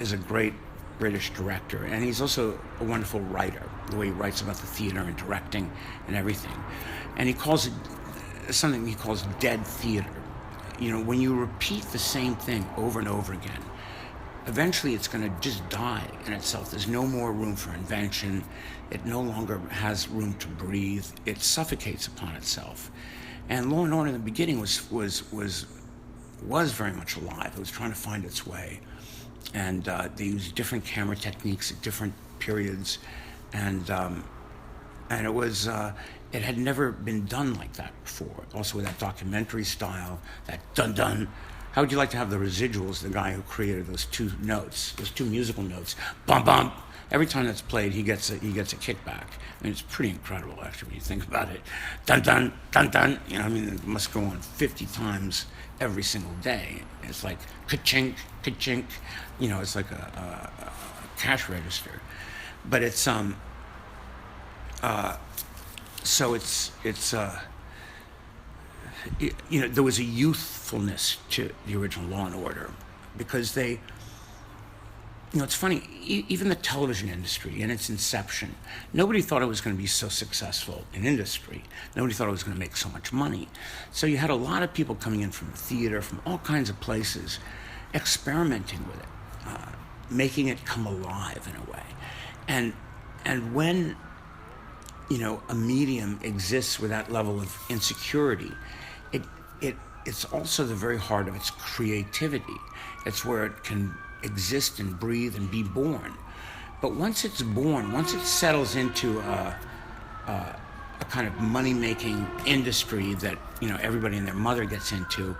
is a great British director, and he's also a wonderful writer, the way he writes about the theater and directing and everything. And he calls it something he calls dead theater. You know, when you repeat the same thing over and over again, eventually it's going to just die in itself. There's no more room for invention. It no longer has room to breathe. It suffocates upon itself. And Law and Order in the beginning was very much alive. It was trying to find its way. And they used different camera techniques at different periods. And it was, it had never been done like that before. Also with that documentary style, that dun-dun. How would you like to have the residuals, the guy who created those two notes, those two musical notes, bum bum? Every time that's played, he gets a kickback. I mean, it's pretty incredible, actually, when you think about it. Dun dun dun dun. You know, I mean, it must go on 50 times every single day. It's like ka-chink, ka-chink. You know, it's like a cash register. But it's so it's there was a youthfulness to the original Law and Order, because they, it's funny, even the television industry in its inception, nobody thought it was going to be so successful in industry. Nobody thought it was going to make so much money. So you had a lot of people coming in from theater, from all kinds of places, experimenting with it, making it come alive in a way. And when, a medium exists with that level of insecurity, it's also the very heart of its creativity. It's where it can exist and breathe and be born. But once it's born, once it settles into a kind of money-making industry that everybody and their mother gets into,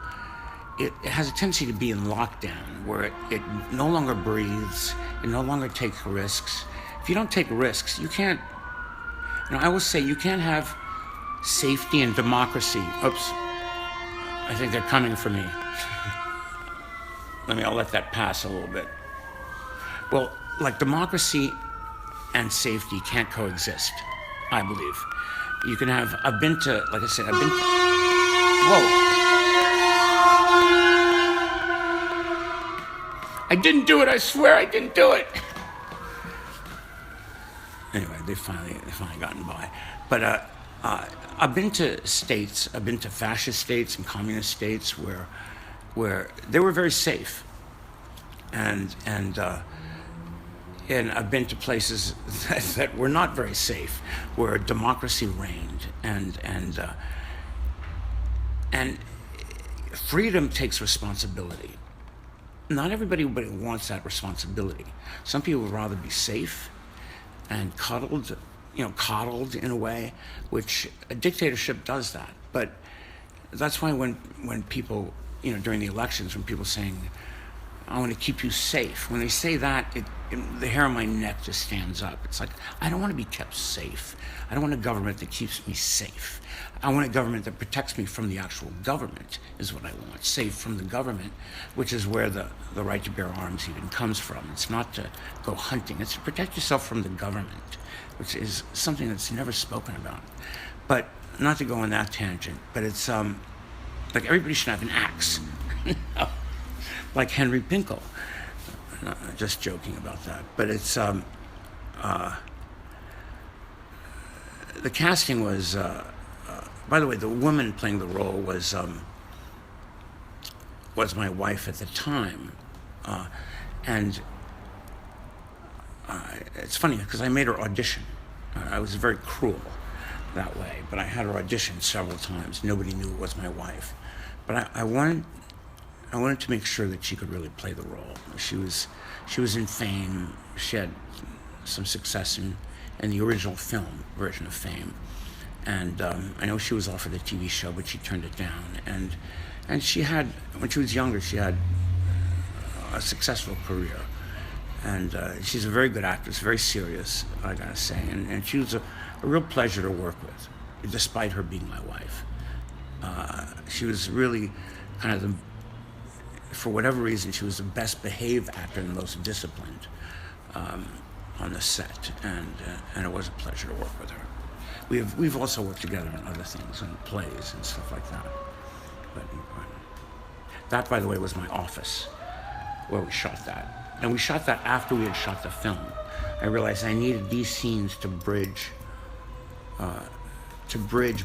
it has a tendency to be in lockdown, where it no longer breathes, it no longer takes risks. If you don't take risks, you can't, I will say, you can't have safety and democracy. Oops, I think they're coming for me. I'll let that pass a little bit. Well, like, democracy and safety can't coexist, I believe. You can have, whoa. I didn't do it, I swear I didn't do it. Anyway, they finally gotten by. But I've been to states, I've been to fascist states and communist states where they were very safe. And I've been to places that were not very safe, where democracy reigned, and freedom takes responsibility. Not everybody wants that responsibility. Some people would rather be safe and coddled in a way, which a dictatorship does that. But that's why when people, during the elections, when people saying, I want to keep you safe, when they say that, the hair on my neck just stands up. It's like, I don't want to be kept safe. I don't want a government that keeps me safe. I want a government that protects me from the actual government, is what I want. Safe from the government, which is where the right to bear arms even comes from. It's not to go hunting. It's to protect yourself from the government, which is something that's never spoken about. But not to go on that tangent, but it's like, everybody should have an axe. Like Henry Pinkle. Just joking about that. But it's, the casting was, by the way, the woman playing the role was my wife at the time. And it's funny, because I made her audition. I was very cruel that way, but I had her audition several times. Nobody knew it was my wife. But I wanted to make sure that she could really play the role. She was in Fame. She had some success in the original film version of Fame. And I know she was offered a TV show, but she turned it down. And she had, when she was younger, she had a successful career. And she's a very good actress, very serious, I gotta say. And she was a real pleasure to work with, despite her being my wife. She was really kind of for whatever reason, she was the best behaved actor and the most disciplined on the set. And it was a pleasure to work with her. We've also worked together on other things, on plays and stuff like that. But that, by the way, was my office where we shot that. And we shot that after we had shot the film. I realized I needed these scenes to bridge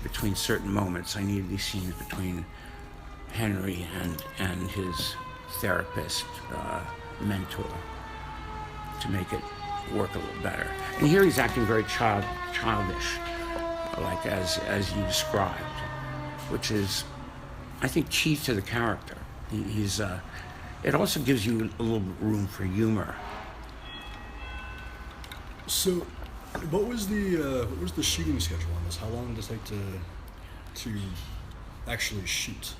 between certain moments. I needed these scenes between Henry and his therapist, mentor, to make it work a little better. And here he's acting very childish, like as you described, which is, I think, key to the character. He's it also gives you a little room for humor. So, what was the shooting schedule on this? How long did it take to actually shoot?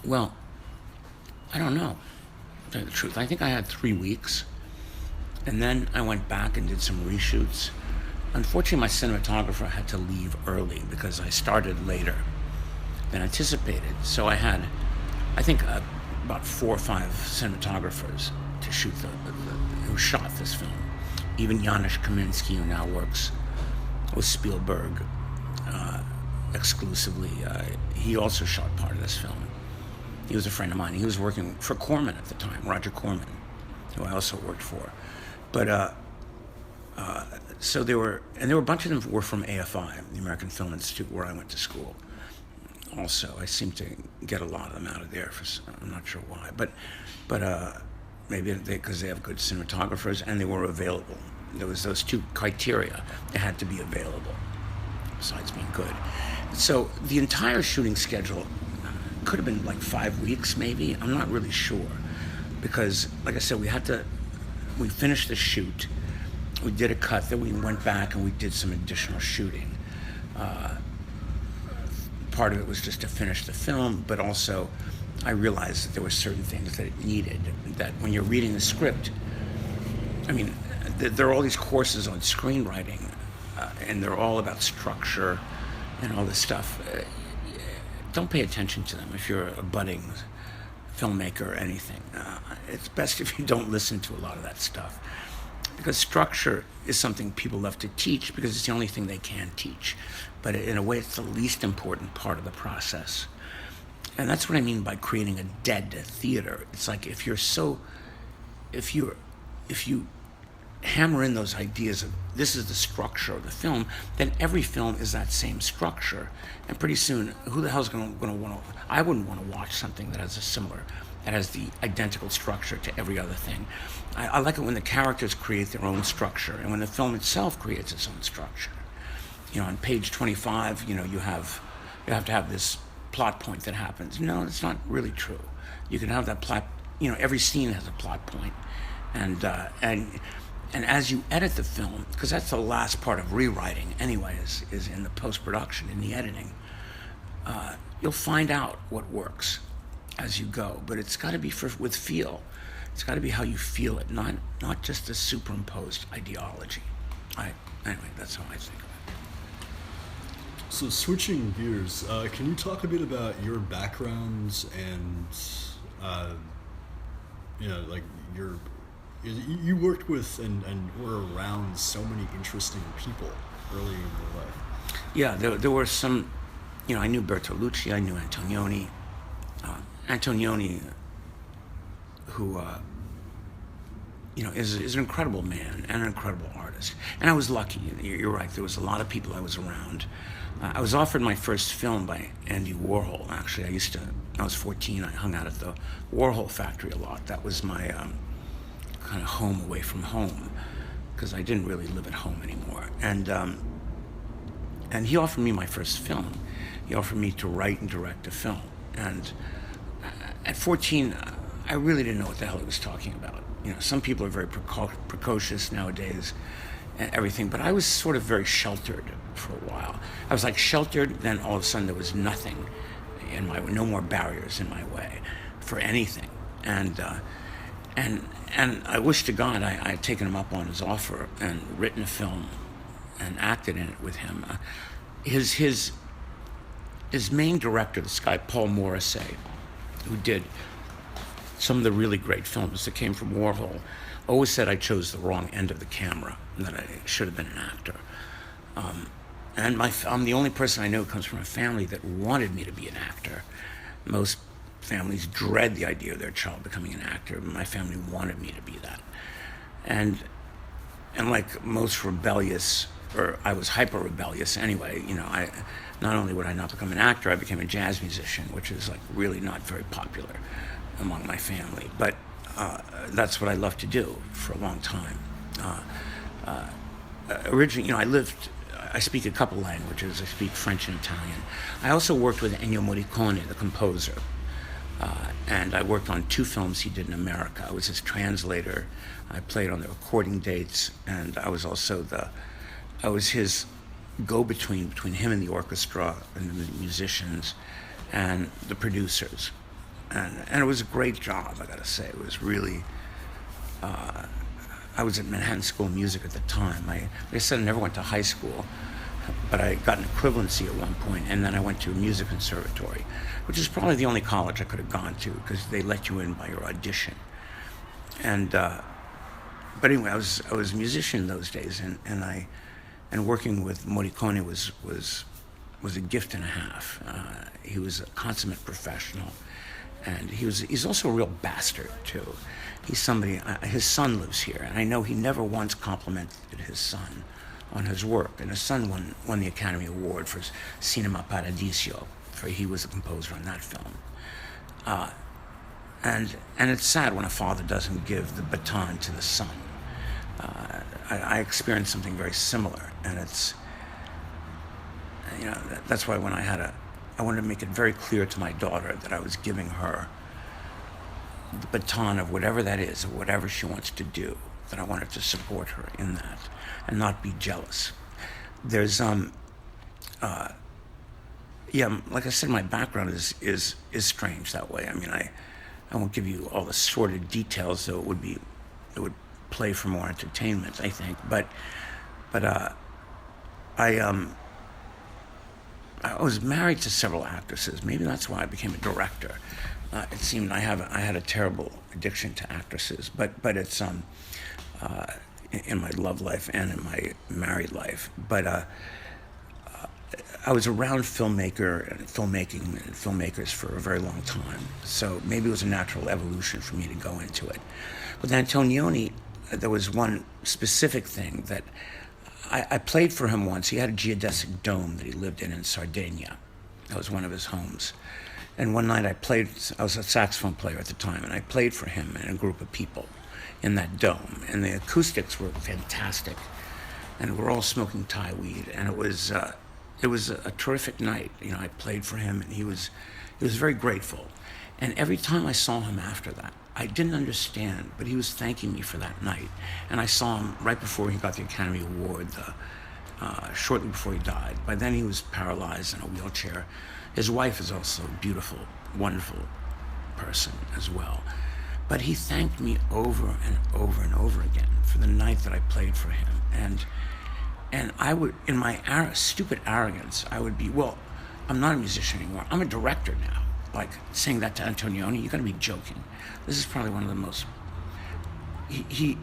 Well, I don't know, to tell you the truth. I think I had 3 weeks, and then I went back and did some reshoots. Unfortunately, my cinematographer had to leave early because I started later than anticipated. So I had, I think, about 4 or 5 cinematographers to shoot who shot this film. Even Janusz Kaminski, who now works with Spielberg, exclusively. He also shot part of this film. He was a friend of mine. He was working for Corman at the time, Roger Corman, who I also worked for. But so there were a bunch of them were from AFI, the American Film Institute, where I went to school. Also, I seem to get a lot of them out of there. I'm not sure why, but maybe because they have good cinematographers and they were available. There was those two criteria. They had to be available, besides being good. So the entire shooting schedule could have been like 5 weeks, maybe. I'm not really sure, because, like I said, we finished the shoot. We did a cut, then we went back and we did some additional shooting. Part of it was just to finish the film, but also I realized that there were certain things that it needed, that when you're reading the script, I mean, there are all these courses on screenwriting, and they're all about structure and all this stuff. Don't pay attention to them if you're a budding filmmaker or anything. It's best if you don't listen to a lot of that stuff, because structure is something people love to teach because it's the only thing they can teach. But in a way, it's the least important part of the process. And that's what I mean by creating a dead theater. It's like if you hammer in those ideas of this is the structure of the film, then every film is that same structure. And pretty soon, who the hell's going to want to? I wouldn't want to watch something that has the identical structure to every other thing. I like it when the characters create their own structure and when the film itself creates its own structure. You know, on page 25, you have to have this plot point that happens. No, it's not really true. You can have that plot. Every scene has a plot point, and as you edit the film, because that's the last part of rewriting anyway, is in the post-production, in the editing, you'll find out what works as you go. But it's got to be with feel. It's got to be how you feel it, not just a superimposed ideology. Anyway, that's how I think of it. So switching gears, can you talk a bit about your backgrounds and, like you worked with and were around so many interesting people early in your life. Yeah, there were some, I knew Bertolucci, I knew Antonioni. Antonioni, who, is an incredible man and an incredible artist. And I was lucky. You're right. There was a lot of people I was around. I was offered my first film by Andy Warhol, actually. I was 14. I hung out at the Warhol factory a lot. That was my kind of home away from home, because I didn't really live at home anymore. And he offered me my first film. He offered me to write and direct a film. And at 14, I really didn't know what the hell he was talking about. Some people are very precocious nowadays and everything, but I was sort of very sheltered for a while. I was like sheltered, then all of a sudden there was nothing in my way, no more barriers in my way for anything. And I wish to God I had taken him up on his offer and written a film and acted in it with him. His main director, this guy Paul Morrissey, who did some of the really great films that came from Warhol, always said I chose the wrong end of the camera, and that I should have been an actor. And I'm the only person I know who comes from a family that wanted me to be an actor. Most families dread the idea of their child becoming an actor. My family wanted me to be that. And like most rebellious, or I was hyper-rebellious anyway, not only would I not become an actor, I became a jazz musician, which is like really not very popular among my family. But that's what I loved to do for a long time. Originally, I speak a couple languages. I speak French and Italian. I also worked with Ennio Morricone, the composer, and I worked on 2 films he did in America. I was his translator. I played on the recording dates, and I was also his go-between between him and the orchestra and the musicians and the producers. And it was a great job, I gotta say. It was really, I was at Manhattan School of Music at the time. Like I said, I never went to high school, but I got an equivalency at one point, and then I went to a music conservatory, which is probably the only college I could have gone to, because they let you in by your audition. And but anyway, I was a musician those days, and working with Morricone was was a gift and a half. He was a consummate professional, and he's also a real bastard too. He's somebody. His son lives here, and I know he never once complimented his son on his work. And his son won the Academy Award for Cinema Paradiso, for he was the composer on that film. And it's sad when a father doesn't give the baton to the son. I experienced something very similar, and it's, that's why when I wanted to make it very clear to my daughter that I was giving her the baton of whatever that is, or whatever she wants to do, that I wanted to support her in that and not be jealous. There's, like I said, my background is strange that way. I mean, I won't give you all the sordid details, though it would play for more entertainment, I think. But I was married to several actresses. Maybe that's why I became a director. It seemed I had a terrible addiction to actresses, but it's in my love life and in my married life. But I was around filmmaking and filmmakers for a very long time, so maybe it was a natural evolution for me to go into it. With Antonioni, there was one specific thing that I played for him once. He had a geodesic dome that he lived in Sardinia. That was one of his homes. And one night I was a saxophone player at the time, and I played for him and a group of people in that dome. And the acoustics were fantastic, and we're all smoking Thai weed, and it was a terrific night. I played for him, and he was very grateful. And every time I saw him after that, I didn't understand, but he was thanking me for that night. And I saw him right before he got the Academy Award, shortly before he died. By then he was paralyzed in a wheelchair. His wife is also a beautiful, wonderful person as well. But he thanked me over and over and over again for the night that I played for him. And I would, in my stupid arrogance, I would be, well, I'm not a musician anymore. I'm a director now. Like, saying that to Antonioni, you gotta be joking. This is probably one of the most, he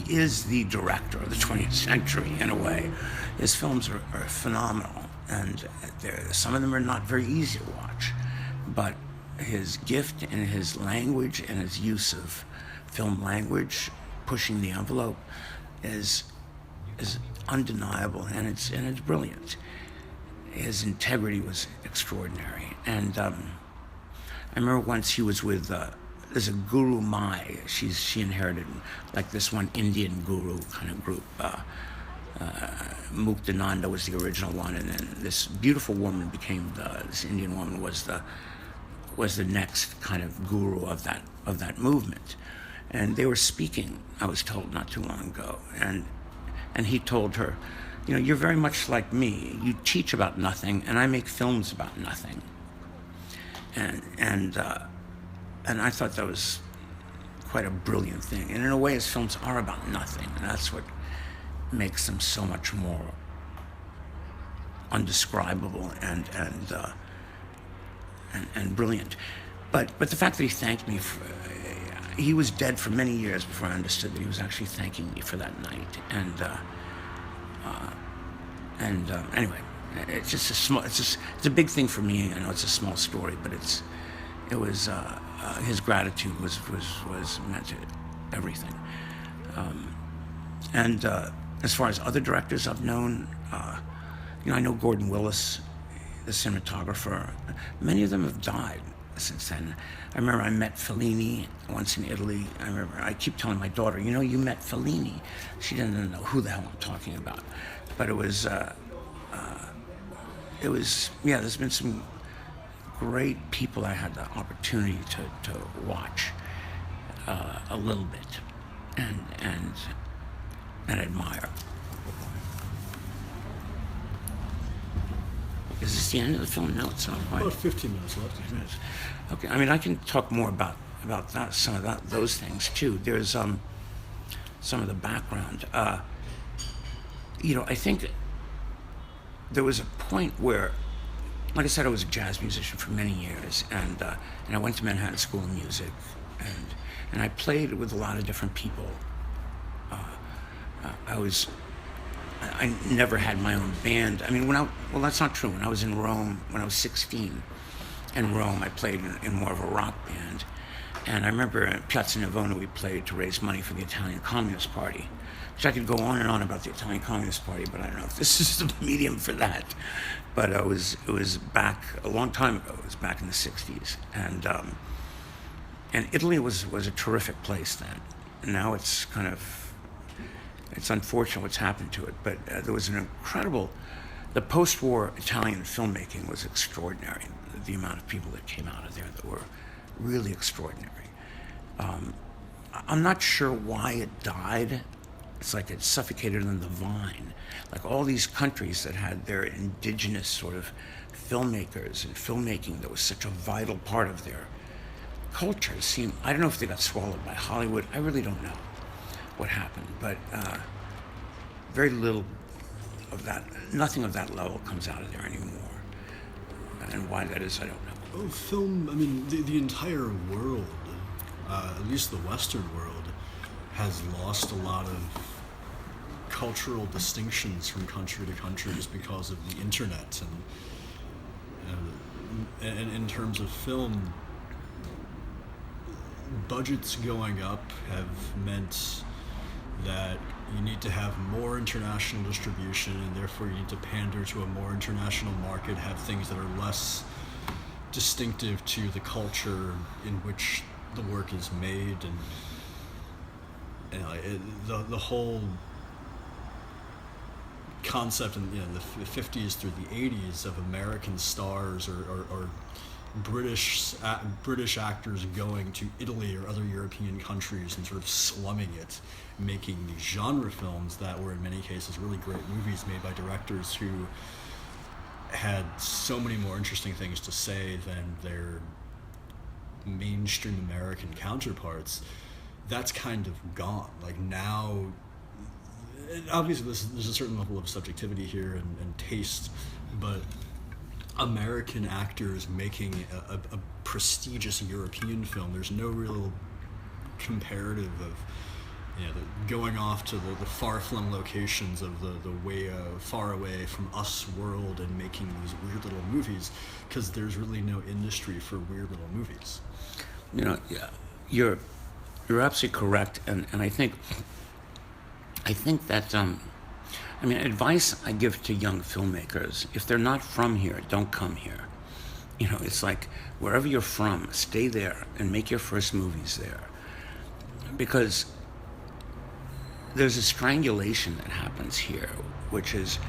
is the director of the 20th century in a way. His films are phenomenal, and some of them are not very easy to watch, but his gift and his language and his use of film language, pushing the envelope, is undeniable, and it's brilliant. His integrity was extraordinary, and I remember once he was with there's a Guru Mai. She inherited like this one Indian guru kind of group. Muktananda was the original one, and then this beautiful woman became this Indian woman was the next kind of guru of that movement. And they were speaking, I was told not too long ago, and he told her, you're very much like me. You teach about nothing, and I make films about nothing. And I thought that was quite a brilliant thing. And in a way, his films are about nothing, and that's what makes them so much more undescribable and brilliant. But the fact that he thanked me he was dead for many years before I understood that he was actually thanking me for that night. And anyway, it's just it's a big thing for me. I know it's a small story, but it was his gratitude was meant to everything. And as far as other directors I've known, I know Gordon Willis, the cinematographer. Many of them have died since then. I remember I met Fellini once in Italy. I keep telling my daughter, you met Fellini. She didn't know who the hell I'm talking about. But it was, there's been some great people I had the opportunity to watch a little bit and admire. Is this the end of the film? No, it's not quite. About 15 minutes left. Okay, I can talk more about that, some of those things too. There's some of the background. I think there was a point where, like I said, I was a jazz musician for many years, and I went to Manhattan School of Music, and I played with a lot of different people. I was I never had my own band. I mean, well, that's not true. When I was in Rome, when I was 16, in Rome, I played in more of a rock band. And I remember at Piazza Navona, we played to raise money for the Italian Communist Party. Which I could go on and on about the Italian Communist Party, but I don't know if this is the medium for that. But it was back a long time ago. It was back in the 60s. And Italy was a terrific place then. And now it's it's unfortunate what's happened to it, but there was an incredible, the post-war Italian filmmaking was extraordinary. The amount of people that came out of there that were really extraordinary. I'm not sure why it died. It's like it suffocated in the vine. Like all these countries that had their indigenous sort of filmmakers and filmmaking that was such a vital part of their culture I don't know if they got swallowed by Hollywood. I really don't know what happened, but very little of that, nothing of that level comes out of there anymore. And why that is, I don't know. Oh, film, I mean, the entire world, at least the Western world, has lost a lot of cultural distinctions from country to country just because of the internet. And in terms of film, budgets going up have meant that you need to have more international distribution, and therefore you need to pander to a more international market, have things that are less distinctive to the culture in which the work is made, and the whole concept in the 50s through the 80s of American stars or British actors going to Italy or other European countries and sort of slumming it, making these genre films that were in many cases really great movies made by directors who had so many more interesting things to say than their mainstream American counterparts. That's kind of gone. Like now, obviously there's a certain level of subjectivity here and taste, but American actors making a prestigious European film, there's no real comparative of going off to the far-flung locations of the way far away from us world and making these weird little movies, because there's really no industry for weird little movies. Yeah, you're absolutely correct, and I think that advice I give to young filmmakers: if they're not from here, don't come here. It's like wherever you're from, stay there and make your first movies there, because there's a strangulation that happens here, which is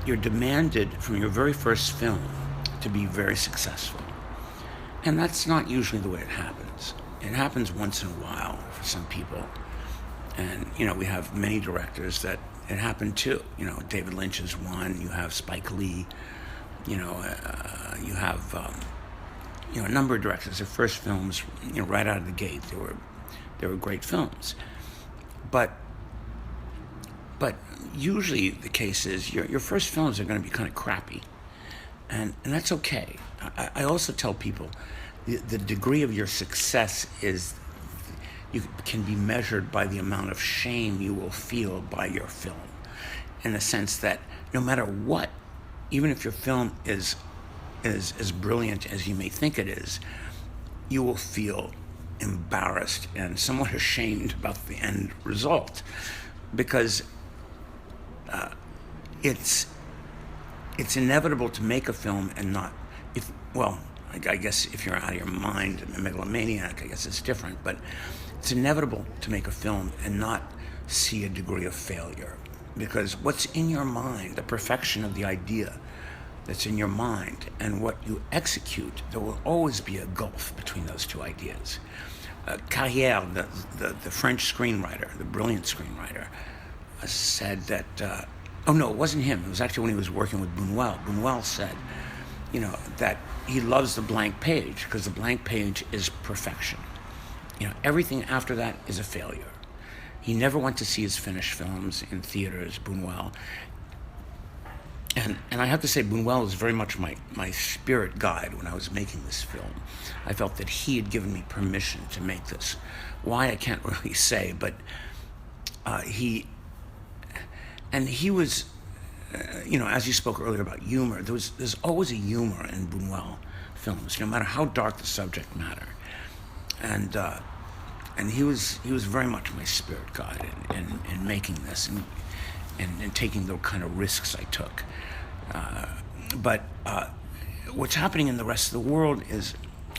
you're demanded from your very first film to be very successful. And that's not usually the way it happens. It happens once in a while for some people. And, we have many directors that it happened to. David Lynch is one. You have Spike Lee. You have, a number of directors. Their first films, right out of the gate, they were great films. But usually the case is your first films are going to be kind of crappy. And that's okay. I also tell people the degree of your success can be measured by the amount of shame you will feel by your film, in the sense that no matter what, even if your film is as brilliant as you may think it is, you will feel embarrassed and somewhat ashamed about the end result, because it's inevitable to make a film and not, I guess if you're out of your mind and a megalomaniac, I guess it's different, but it's inevitable to make a film and not see a degree of failure, because what's in your mind, the perfection of the idea that's in your mind and what you execute, there will always be a gulf between those two ideas. Carrière, the French screenwriter, the brilliant screenwriter, said that, it wasn't him. It was actually when he was working with Buñuel. Buñuel said, that he loves the blank page because the blank page is perfection. Everything after that is a failure. He never went to see his finished films in theaters, Buñuel. And I have to say, Buñuel was very much my spirit guide when I was making this film. I felt that he had given me permission to make this. Why, I can't really say, but he was as you spoke earlier about humor, there's always a humor in Buñuel films, no matter how dark the subject matter. And he was very much my spirit guide in making this and taking the kind of risks I took. But what's happening in the rest of the world is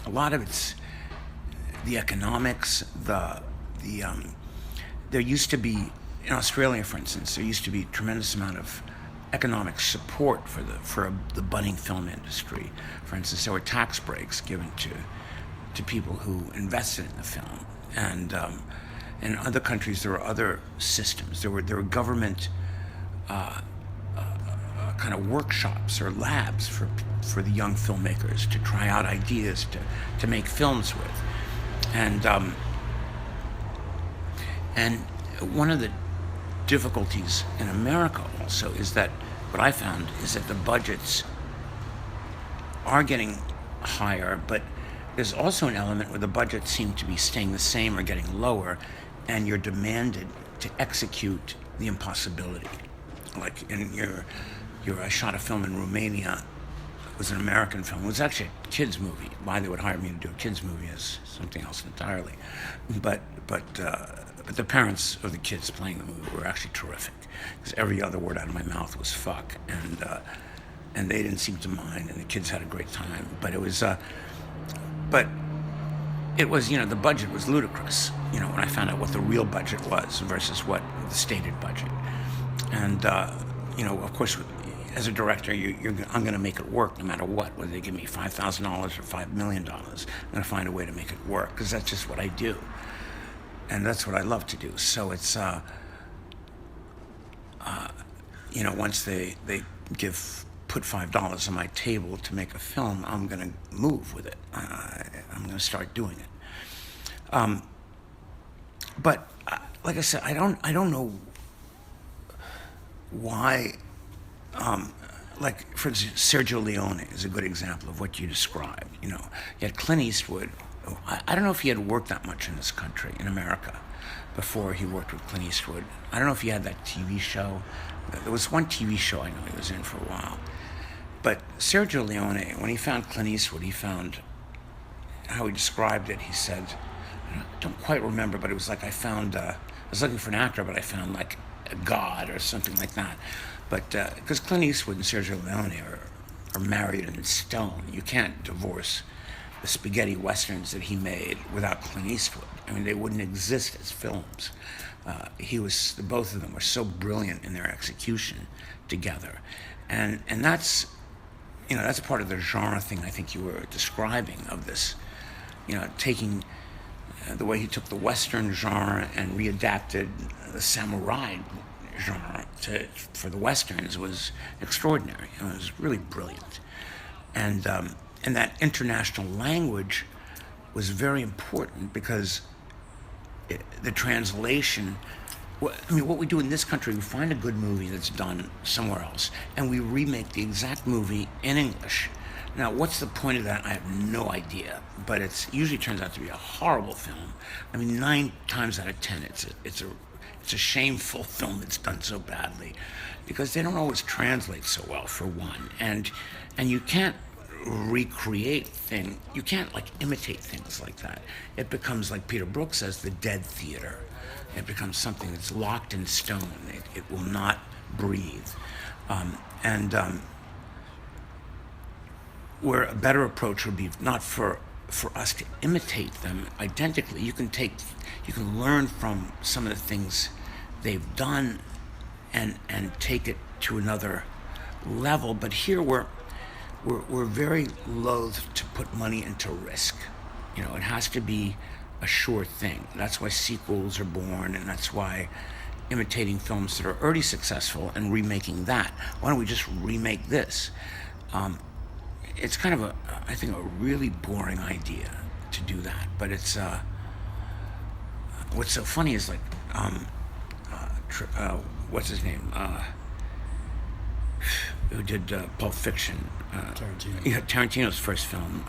a lot of it's the economics, there used to be, in Australia, for instance, there used to be a tremendous amount of economic support for the budding film industry. For instance, there were tax breaks given to people who invested in the film, and in other countries there were other systems. There were government kind of workshops or labs for the young filmmakers to try out ideas to make films with, and one of the difficulties in America also is that what I found is that the budgets are getting higher, but there's also an element where the budgets seem to be staying the same or getting lower, and you're demanded to execute the impossibility. Like I shot a film in Romania. It was an American film. It was actually a kids movie. Why they would hire me to do a kids movie is something else entirely. But the parents of the kids playing the movie were actually terrific, because every other word out of my mouth was fuck, and they didn't seem to mind, and the kids had a great time. But it was the budget was ludicrous. When I found out what the real budget was versus what the stated budget, and of course, as a director, I'm going to make it work no matter what. Whether they give me $5,000 or $5 million, I'm going to find a way to make it work, because that's just what I do. And that's what I love to do. So it's, once they put $5 on my table to make a film, I'm going to move with it. I'm going to start doing it. But like I said, I don't know why. Like, for instance, Sergio Leone is a good example of what you described. You had Clint Eastwood. I don't know if he had worked that much in this country, in America, before he worked with Clint Eastwood. I don't know if he had that TV show. There was one TV show I know he was in for a while. But Sergio Leone, when he found Clint Eastwood, he found how he described it. He said, I don't quite remember, but it was like I was looking for an actor, but I found like a god or something like that. But because Clint Eastwood and Sergio Leone are married in stone, you can't divorce the spaghetti westerns that he made without Clint Eastwood. I mean, they wouldn't exist as films. Both of them were so brilliant in their execution together, and that's part of the genre thing I think you were describing of this, taking the way he took the Western genre and readapted the samurai genre for the Westerns was extraordinary. It was really brilliant. And that international language was very important, because the translation, what we do in this country, we find a good movie that's done somewhere else, and we remake the exact movie in English. Now, what's the point of that? I have no idea, but it usually turns out to be a horrible film. I mean, 9 times out of 10, it's a shameful film that's done so badly, because they don't always translate so well, for one, and you can't recreate things. You can't imitate things like that. It becomes, like Peter Brook says, the dead theater. It becomes something that's locked in stone. It will not breathe. Where a better approach would be not for us to imitate them identically. You can learn from some of the things they've done and take it to another level. But here we're very loath to put money into risk. It has to be a sure thing. That's why sequels are born, and that's why imitating films that are already successful and remaking that. Why don't we just remake this? It's kind of I think a really boring idea to do that. But it's what's so funny is what's his name? Who did Pulp Fiction? Tarantino. Yeah, Tarantino's first film,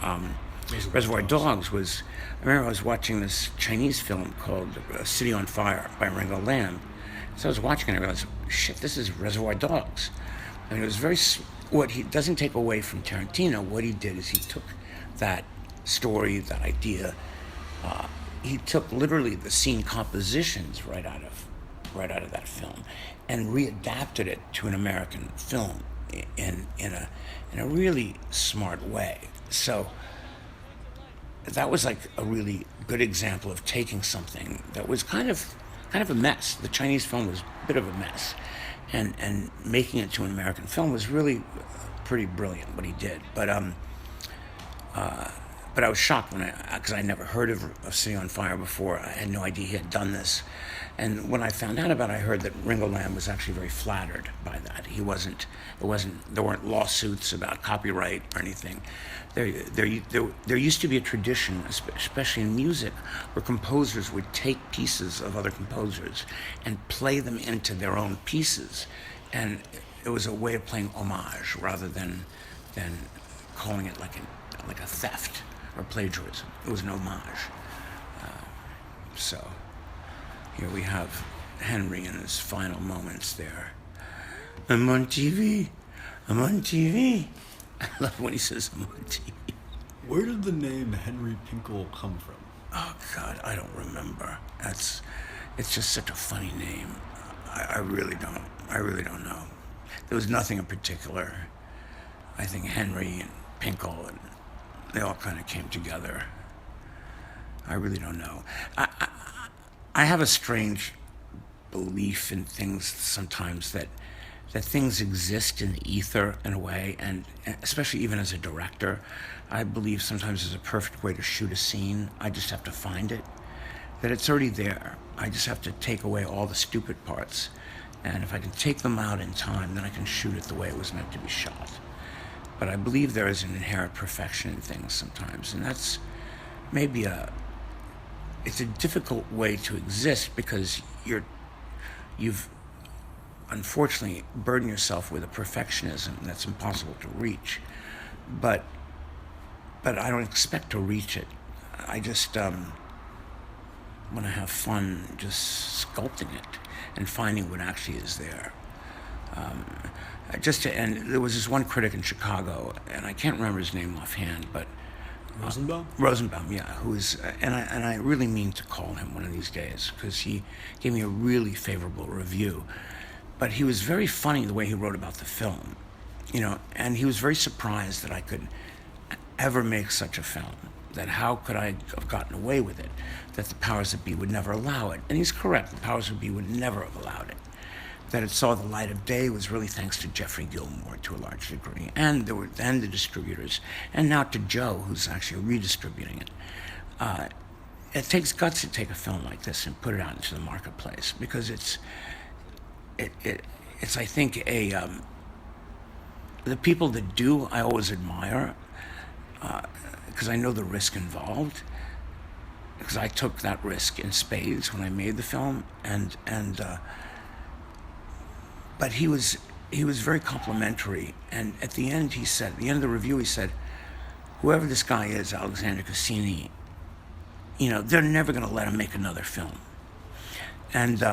Reservoir Dogs, was. I remember I was watching this Chinese film called City on Fire by Ringo Lam. So I was watching it and I realized, shit, this is Reservoir Dogs. I mean, it was what he doesn't take away from Tarantino. What he did is he took that story, that idea. He took literally the scene compositions right out of that film, and readapted it to an American film in a really smart way. So that was like a really good example of taking something that was kind of a mess. The Chinese film was a bit of a mess, and making it to an American film was really pretty brilliant what he did. But I was shocked because I never heard of City on Fire before. I had no idea he had done this. And when I found out about it, I heard that Ringo Lam was actually very flattered by that. There weren't lawsuits about copyright or anything. There used to be a tradition, especially in music, where composers would take pieces of other composers and play them into their own pieces. And it was a way of playing homage rather than calling it like a theft or plagiarism. It was an homage. So here we have Henry in his final moments there. I'm on TV. I'm on TV. I love when he says I'm on TV. Where did the name Henry Pinkle come from? Oh God, I don't remember. It's just such a funny name. I really don't know. There was nothing in particular. I think Henry and Pinkle, and they all kind of came together. I really don't know. I have a strange belief in things sometimes that things exist in the ether in a way, and especially even as a director, I believe sometimes there's a perfect way to shoot a scene. I just have to find it, that it's already there. I just have to take away all the stupid parts, and if I can take them out in time, then I can shoot it the way it was meant to be shot. But I believe there is an inherent perfection in things sometimes, and that's maybe it's a difficult way to exist because you've unfortunately burdened yourself with a perfectionism that's impossible to reach. But I don't expect to reach it. I just want to have fun just sculpting it and finding what actually is there. And there was this one critic in Chicago, and I can't remember his name offhand, but Rosenbaum, yeah, who's and I really mean to call him one of these days because he gave me a really favorable review. But he was very funny the way he wrote about the film, and he was very surprised that I could ever make such a film. That how could I have gotten away with it? That the powers that be would never allow it. And he's correct, the powers that be would never have allowed it. That it saw the light of day was really thanks to Jeffrey Gilmore to a large degree, and the distributors, and now to Joe, who's actually redistributing it. It takes guts to take a film like this and put it out into the marketplace because it's I think the people that do I always admire because I know the risk involved, because I took that risk in spades when I made the film, but he was very complimentary, and at the end at the end of the review he said, whoever this guy is, Alexander Cassini, they're never going to let him make another film, and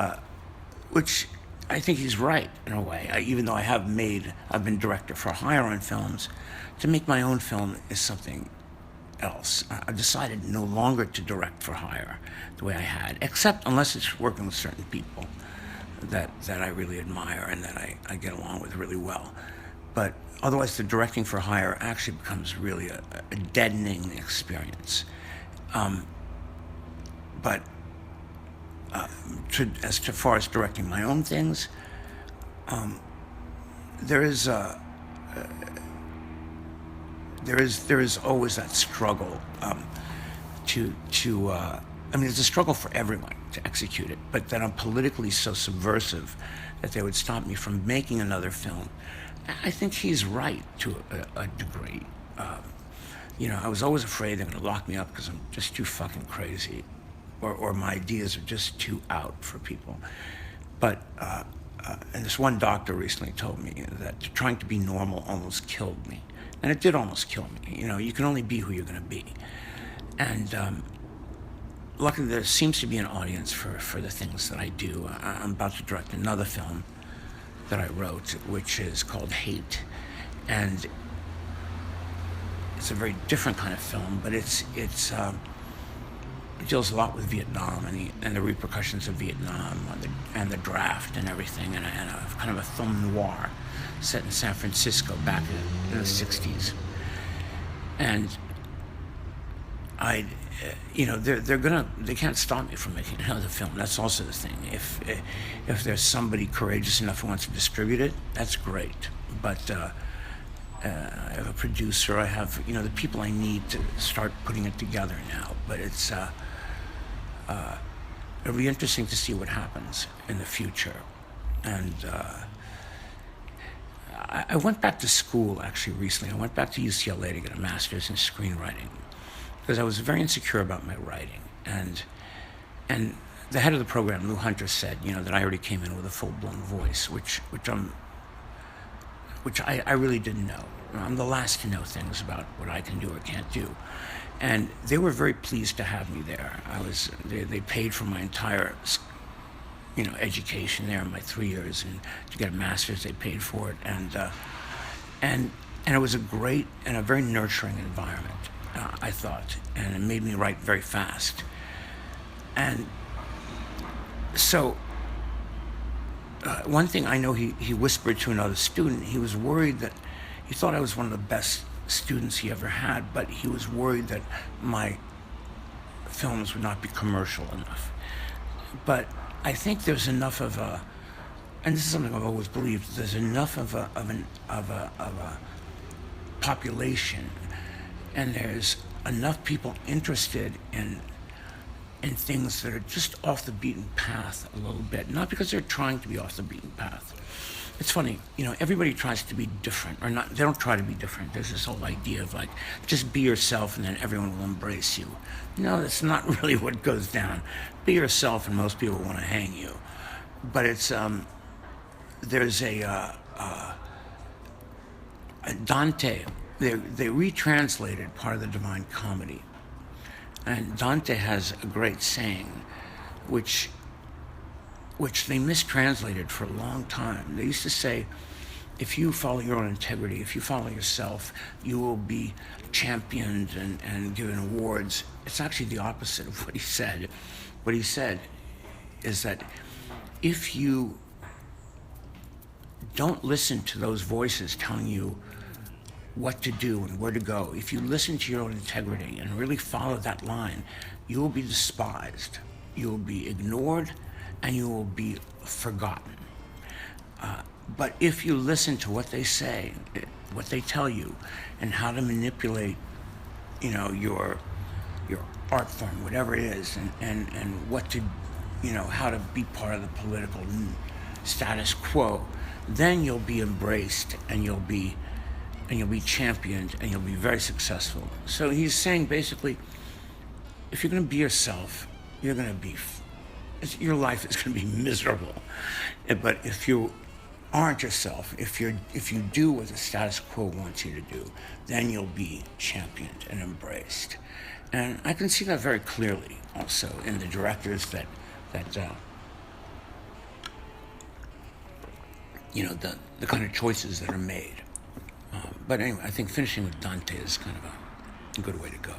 which I think he's right in a way. Even though I've been director for hire on films, to make my own film is something else. I've decided no longer to direct for hire the way I had, except unless it's working with certain people that I really admire and that I get along with really well. But otherwise, the directing for hire actually becomes really a deadening experience. As far as directing my own things, there is always that struggle it's a struggle for everyone to execute it, but that I'm politically so subversive that they would stop me from making another film. I think he's right to a degree. I was always afraid they're going to lock me up because I'm just too fucking crazy, or my ideas are just too out for people. But and this one doctor recently told me that trying to be normal almost killed me, and it did almost kill me. You can only be who you're going to be, and luckily there seems to be an audience for the things that I do. I'm about to direct another film that I wrote, which is called Hate. And it's a very different kind of film, but it deals a lot with Vietnam and the repercussions of Vietnam and the draft and everything, and a kind of a film noir set in San Francisco back in the 60s. And they can't stop me from making another film. That's also the thing. If there's somebody courageous enough who wants to distribute it, that's great. But I have a producer. I have the people I need to start putting it together now. But it'll be interesting to see what happens in the future. And I went back to school actually recently. I went back to UCLA to get a master's in screenwriting because I was very insecure about my writing. And the head of the program, Lou Hunter, said that I already came in with a full-blown voice, which I really didn't know. I'm the last to know things about what I can do or can't do. And they were very pleased to have me there. They paid for my entire, education there, my 3 years, and to get a master's, they paid for it. And it was a great and a very nurturing environment, I thought, and it made me write very fast. And so one thing I know he whispered to another student, he was worried that, he thought I was one of the best students he ever had, but he was worried that my films would not be commercial enough. But I think there's enough of a, and this is something I've always believed, there's enough of a population, and there's enough people interested in things that are just off the beaten path a little bit. Not because they're trying to be off the beaten path. It's funny, everybody tries to be different, or not, they don't try to be different. There's this whole idea of like, just be yourself and then everyone will embrace you. No, that's not really what goes down. Be yourself and most people want to hang you. But it's, there's Dante, they retranslated part of the Divine Comedy. And Dante has a great saying, which they mistranslated for a long time. They used to say, if you follow your own integrity, if you follow yourself, you will be championed and given awards. It's actually the opposite of what he said. What he said is that if you don't listen to those voices telling you what to do and where to go, if you listen to your own integrity and really follow that line, you will be despised, you will be ignored, and you will be forgotten. But if you listen to what they say, what they tell you, and how to manipulate, your art form, whatever it is, and what to, how to be part of the political status quo, then you'll be embraced and you'll be championed and you'll be very successful. So he's saying basically, if you're going to be yourself, you're going to be. Your life is going to be miserable. But if you aren't yourself, if you do what the status quo wants you to do, then you'll be championed and embraced. And I can see that very clearly also in the directors that the kind of choices that are made. But anyway, I think finishing with Dante is kind of a good way to go.